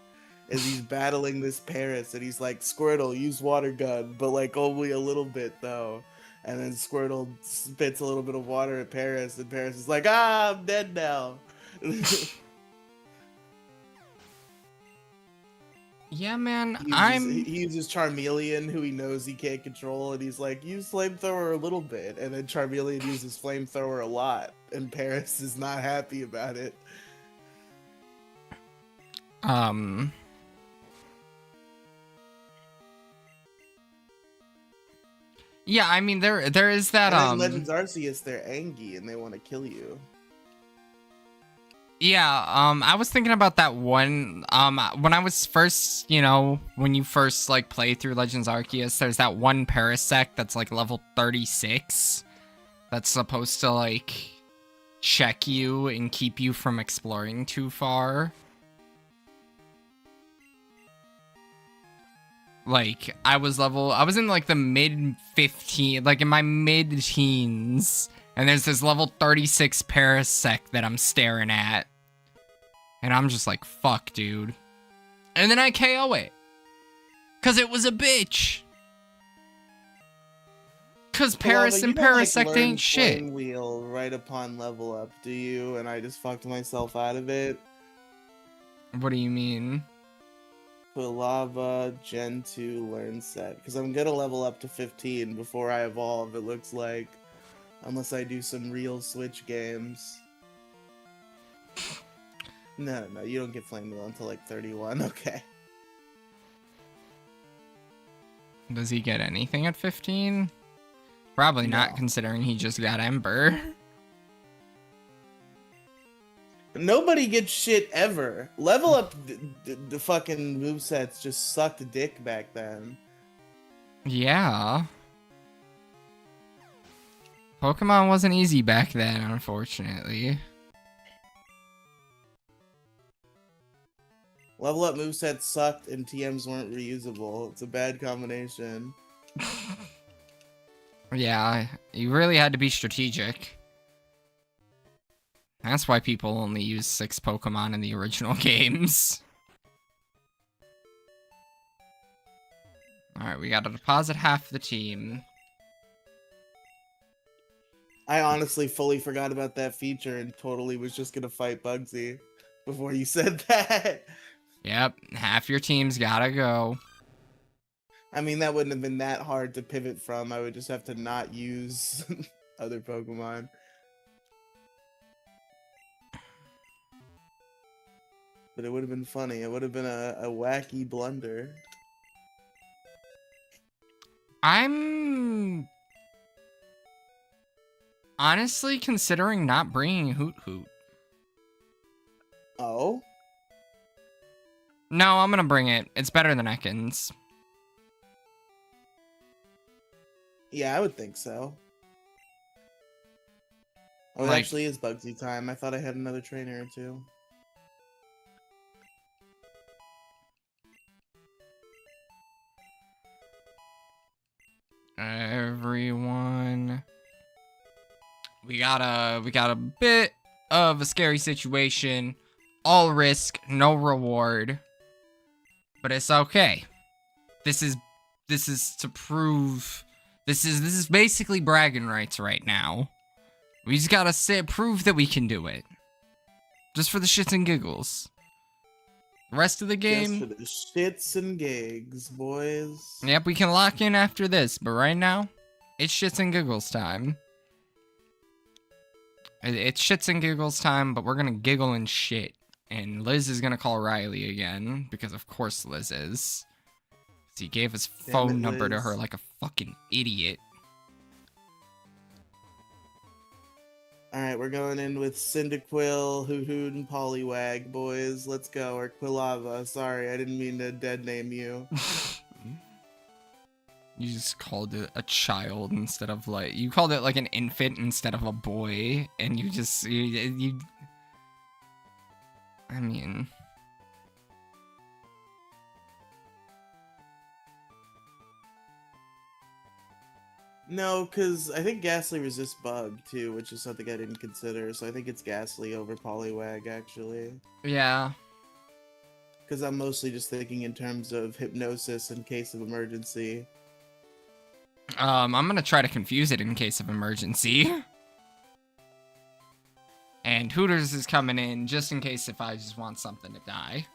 is he's battling this Paris and he's like, Squirtle, use water gun, but like only a little bit though. And then Squirtle spits a little bit of water at Paris, and Paris is like, I'm dead now. Yeah, man, He uses Charmeleon, who he knows he can't control, and he's like, use Flamethrower a little bit, and then Charmeleon uses Flamethrower a lot, and Paris is not happy about it. Yeah, I mean there is that and in Legends Arceus, they're Angie and they want to kill you. Yeah, I was thinking about that one, when I was first, when you first, like, play through Legends Arceus, there's that one Parasect that's, like, level 36, that's supposed to, like, check you and keep you from exploring too far. Like, I was in, like, the mid-15, like, in my mid-teens, and there's this level 36 Parasect that I'm staring at. And I'm just like, fuck, dude. And then I KO it. Because it was a bitch. Because Paris and Parasect ain't shit. Wheel right upon level up, do you? And I just fucked myself out of it. What do you mean? Quilava Gen 2 learn set. Because I'm going to level up to 15 before I evolve, it looks like. Unless I do some real Switch games. No, you don't get Flame Wheel until like 31, okay. Does he get anything at 15? Probably not, considering he just got Ember. Nobody gets shit ever. Level up the fucking movesets just sucked dick back then. Yeah. Pokemon wasn't easy back then, unfortunately. Level up movesets sucked and TMs weren't reusable. It's a bad combination. Yeah, you really had to be strategic. That's why people only use 6 Pokemon in the original games. Alright, we gotta deposit half the team. I honestly fully forgot about that feature and totally was just gonna fight Bugsy before you said that. Yep, half your team's gotta go. I mean, that wouldn't have been that hard to pivot from. I would just have to not use other Pokemon. But it would have been funny. It would have been a wacky blunder. I'm honestly considering not bringing Hoot Hoot. Oh? No, I'm gonna bring it. It's better than Ekans. Yeah, I would think so. Oh, it actually is Bugsy time. I thought I had another trainer or two. Everyone. We got a bit of a scary situation. All risk, no reward. But it's okay. This is to prove this is basically bragging rights right now. We just gotta prove that we can do it. Just for the shits and giggles. The rest of the game, just for the shits and gigs, boys. Yep, we can lock in after this, but right now, it's shits and giggles time. It's shits and giggles time, but we're gonna giggle and shit. And Liz is gonna call Riely again, because of course Liz is. He gave his phone number to her like a fucking idiot. Alright, we're going in with Cyndaquil, Hoot-Hoot, and Poliwag, boys. Let's go. Or Quilava. Sorry, I didn't mean to dead name you. You just called it a child instead of like... You called it like an infant instead of a boy. And you just... You I mean... No, because I think Ghastly resists Bug, too, which is something I didn't consider. So I think it's Ghastly over Poliwag, actually. Yeah. Because I'm mostly just thinking in terms of Hypnosis in case of emergency. I'm gonna try to confuse it in case of emergency. And Hooters is coming in just in case if I just want something to die.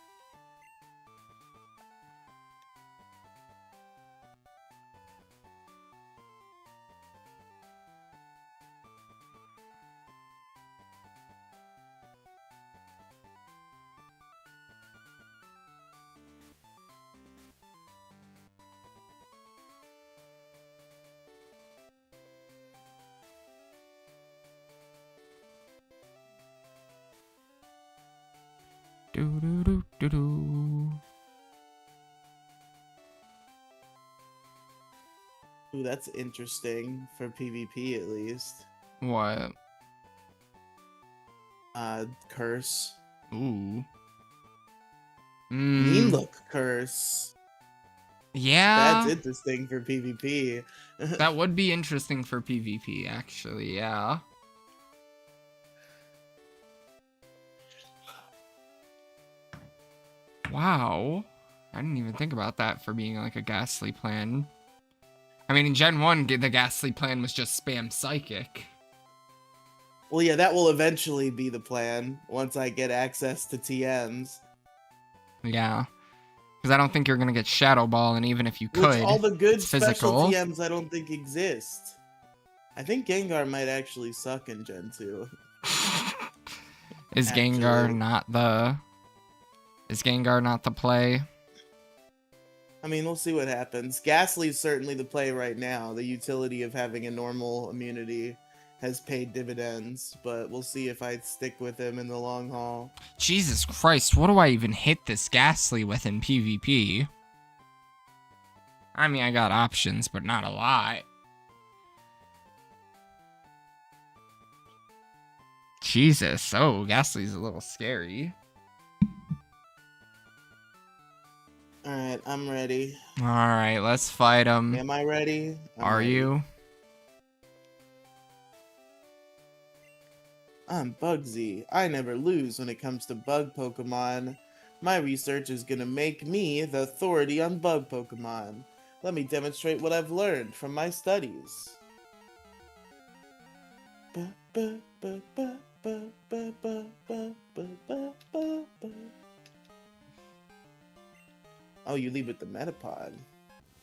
Do do do do do. Ooh, that's interesting for PvP at least. What? Curse. Ooh. Mean look curse. That's Yeah. interesting for PvP. That would be interesting for PvP, actually, yeah. Wow. I didn't even think about that for being like a ghastly plan. I mean, in Gen 1, the ghastly plan was just spam Psychic. Well, yeah, that will eventually be the plan once I get access to TMs. Yeah. Because I don't think you're going to get Shadow Ball, and even if you Which could, all the good it's special physical. TMs I don't think exist. I think Gengar might actually suck in Gen 2. Is Gengar not the... Is Gengar not the play? I mean, we'll see what happens. Ghastly's certainly the play right now. The utility of having a normal immunity has paid dividends, but we'll see if I stick with him in the long haul. Jesus Christ, what do I even hit this Ghastly with in PvP? I mean, I got options, but not a lot. Jesus, oh, Ghastly's a little scary. Alright, I'm ready. Alright, let's fight him. Am I ready? Are you? I'm Bugsy. I never lose when it comes to bug Pokemon. My research is gonna make me the authority on bug Pokemon. Let me demonstrate what I've learned from my studies. Oh, you lead with the Metapod.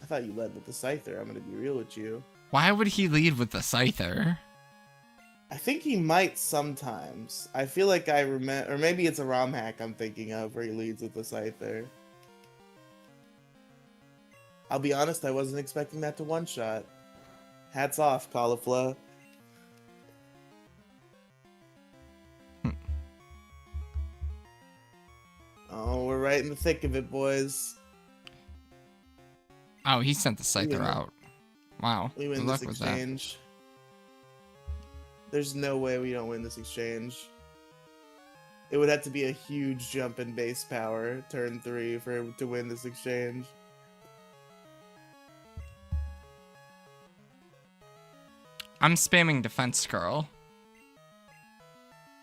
I thought you led with the Scyther. I'm gonna be real with you. Why would he lead with the Scyther? I think he might sometimes. I feel like I remember, or maybe it's a ROM hack I'm thinking of where he leads with the Scyther. I'll be honest, I wasn't expecting that to one-shot. Hats off, Caulifla. Oh, we're right in the thick of it, boys. Oh, he sent the Scyther out. Wow. We win this exchange. There's no way we don't win this exchange. It would have to be a huge jump in base power, turn 3, for him to win this exchange. I'm spamming Defense Curl.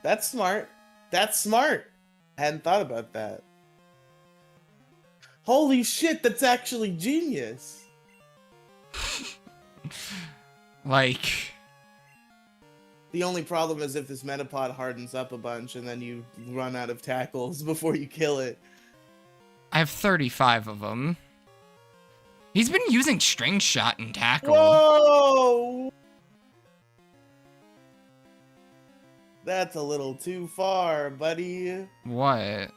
That's smart. That's smart. I hadn't thought about that. Holy shit, that's actually genius. Like... The only problem is if this Metapod hardens up a bunch and then you run out of tackles before you kill it. I have 35 of them. He's been using String Shot and Tackle. Whoa! That's a little too far, buddy. What?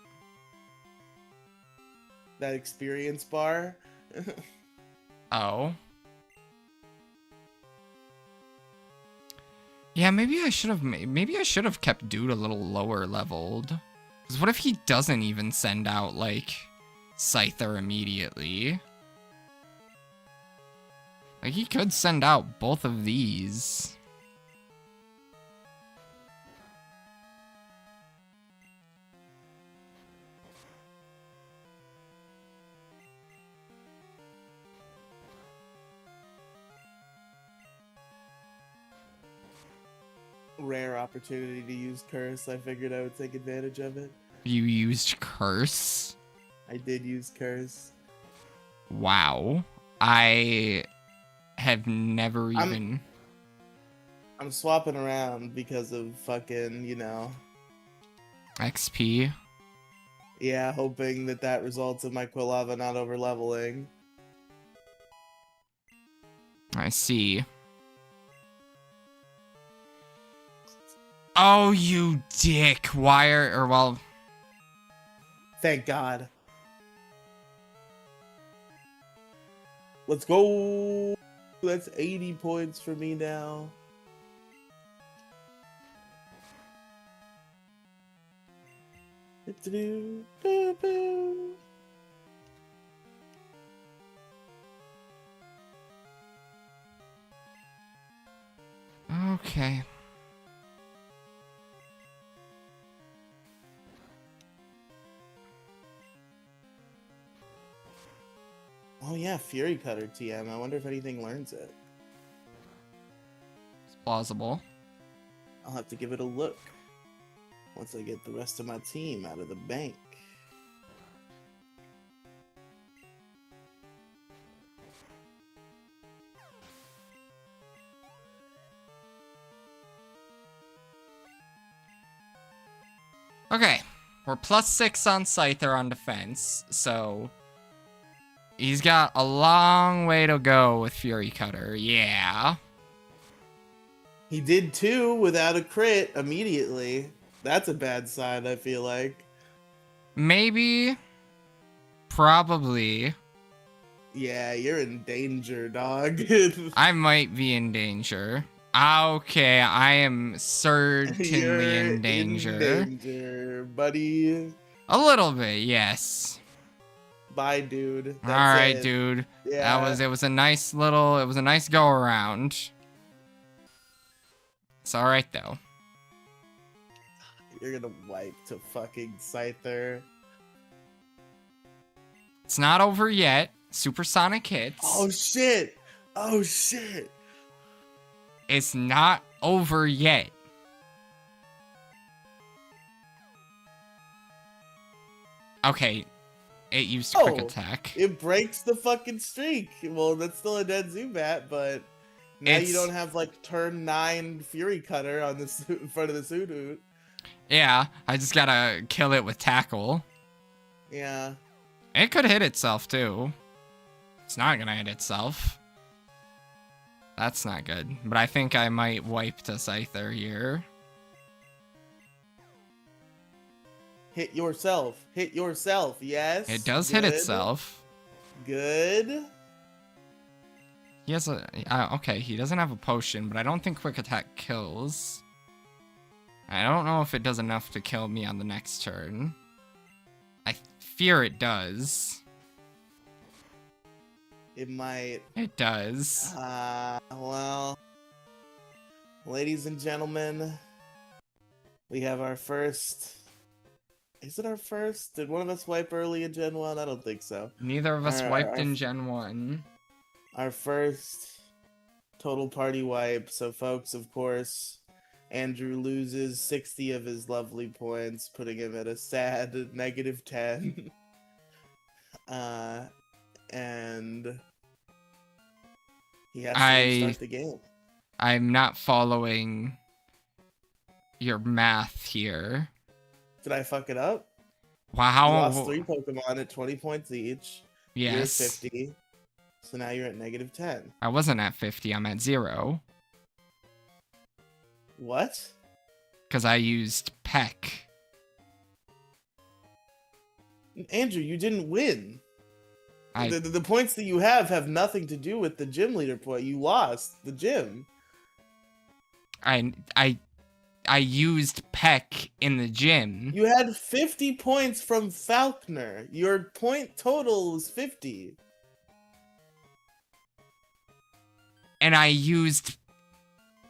That experience bar. Oh. Yeah, maybe I should have kept Dude a little lower leveled. Because what if he doesn't even send out, like, Scyther immediately? Like, he could send out both of these. Rare opportunity to use Curse. I figured I would take advantage of it. You used Curse? I did use Curse. Wow. I have never even... I'm swapping around because of fucking, you know... XP? Yeah, hoping that that results in my Quilava not over-leveling. I see. Oh, you dick. Well... Thank God. Let's go. That's 80 points for me now. Okay. Oh yeah, Fury Cutter TM. I wonder if anything learns it. It's plausible. I'll have to give it a look once I get the rest of my team out of the bank. Okay. We're +6 on Scyther on defense, so he's got a long way to go with Fury Cutter. Yeah. He did 2 without a crit immediately. That's a bad sign, I feel like. Maybe. Probably. Yeah, you're in danger, dog. I might be in danger. Okay, I am certainly You're in danger. in danger, buddy. A little bit, yes. Bye, dude. That's All right, it. dude. Yeah. It was a nice go around. It's all right though. You're gonna wipe to fucking Scyther. It's not over yet. Supersonic hits. Oh shit! Oh shit! It's not over yet. Okay, it used quick attack. It breaks the fucking streak. Well, that's still a dead Zubat, but now you don't have like turn 9 Fury Cutter on the in front of the Sudut. Yeah, I just gotta kill it with tackle. Yeah. It could hit itself too. It's not gonna hit itself. That's not good. But I think I might wipe to Scyther here. Hit yourself. Hit yourself. Yes. It does hit itself. Good. He has a... okay, he doesn't have a potion, but I don't think quick attack kills. I don't know if it does enough to kill me on the next turn. I fear it does. It might. It does. Well, ladies and gentlemen, we have our first. Is it our first? Did one of us wipe early in Gen 1? I don't think so. Neither of us wiped in Gen 1. Our first total party wipe. So, folks, of course, Andrew loses 60 of his lovely points, putting him at a sad -10. And he has to restart the game. I'm not following your math here. Did I fuck it up? Wow. You lost 3 Pokemon at 20 points each. Yes. You're at 50. So now you're at -10. I wasn't at 50. I'm at 0. What? Because I used Peck. Andrew, you didn't win. I The points that you have nothing to do with the gym leader point. You lost the gym. I used Peck in the gym. You had 50 points from Falkner. Your point total was 50. And I used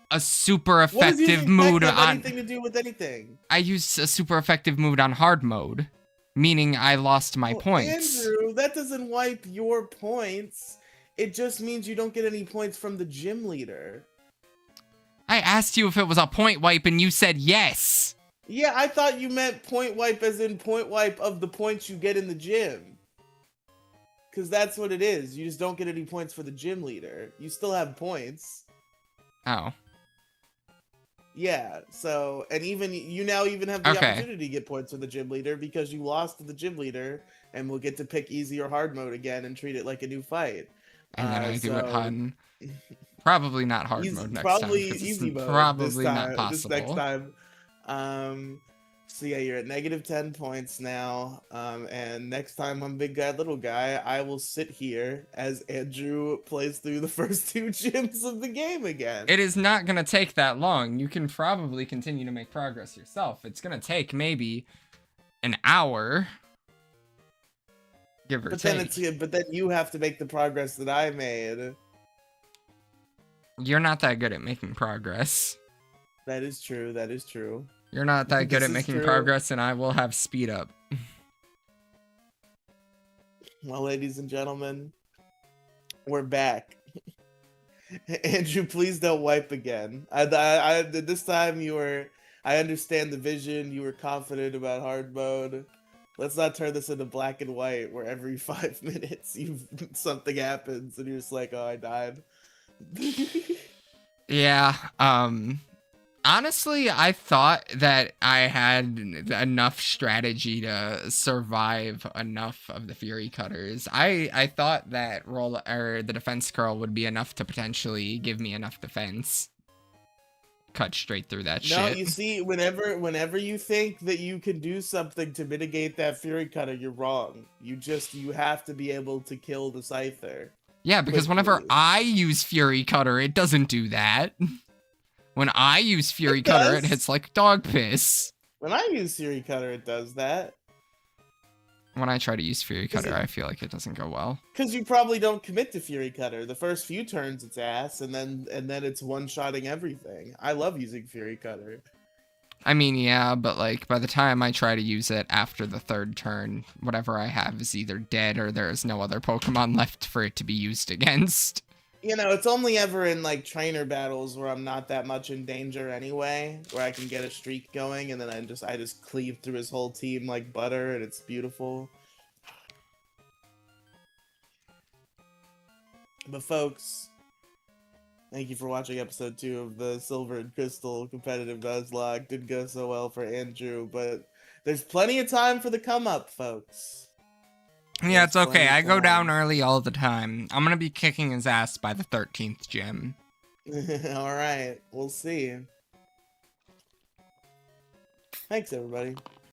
a super What does effective using mood Peck have on... anything to do with anything? I used a super effective mood on hard mode. Meaning I lost my points. Andrew, that doesn't wipe your points. It just means you don't get any points from the gym leader. I asked you if it was a point wipe and you said yes. Yeah, I thought you meant point wipe as in point wipe of the points you get in the gym. Because that's what it is. You just don't get any points for the gym leader. You still have points. Oh. Yeah, so, and you now even have the opportunity to get points for the gym leader because you lost to the gym leader and we'll get to pick easy or hard mode again and treat it like a new fight. And then I do it on probably not hard mode next time. Probably easy mode. Probably not possible. This next time. So yeah, you're at -10 points now. And next time on Big Guy Little Guy, I will sit here as Andrew plays through the first 2 gyms of the game again. It is not going to take that long. You can probably continue to make progress yourself. It's going to take maybe an hour, give or But take. then you have to make the progress that I made. You're not that good at making progress. That is true. That is true. You're not that good This at is making true. progress, and I will have speed up. Well, ladies and gentlemen, we're back. Andrew, please don't wipe again. This time you were. I understand the vision. You were confident about hard mode. Let's not turn this into black and white, where every 5 minutes something happens and you're just like, oh, I died. Yeah. Honestly, I thought that I had enough strategy to survive enough of the Fury Cutters. I thought that the defense curl would be enough to potentially give me enough defense. Cut straight through that shit. No, you see, whenever you think that you can do something to mitigate that Fury Cutter, you're wrong. You have to be able to kill the Scyther. Yeah, because whenever I use Fury Cutter, it doesn't do that. When I use Fury Cutter, it hits like dog piss. When I use Fury Cutter, it does that. When I try to use Fury Cutter, I feel like it doesn't go well. Because you probably don't commit to Fury Cutter. The first few turns, it's ass, and then it's one-shotting everything. I love using Fury Cutter. I mean, yeah, but like by the time I try to use it after the third turn, whatever I have is either dead or there is no other Pokemon left for it to be used against. You know, it's only ever in like trainer battles where I'm not that much in danger anyway, where I can get a streak going, and then I just cleave through his whole team like butter, and it's beautiful. But folks, thank you for watching episode 2 of the Silver and Crystal competitive Nuzlocke. Didn't go so well for Andrew, but there's plenty of time for the come up, folks. Yeah, it's okay. I go down early all the time. I'm gonna be kicking his ass by the 13th gym. Alright, we'll see. Thanks, everybody.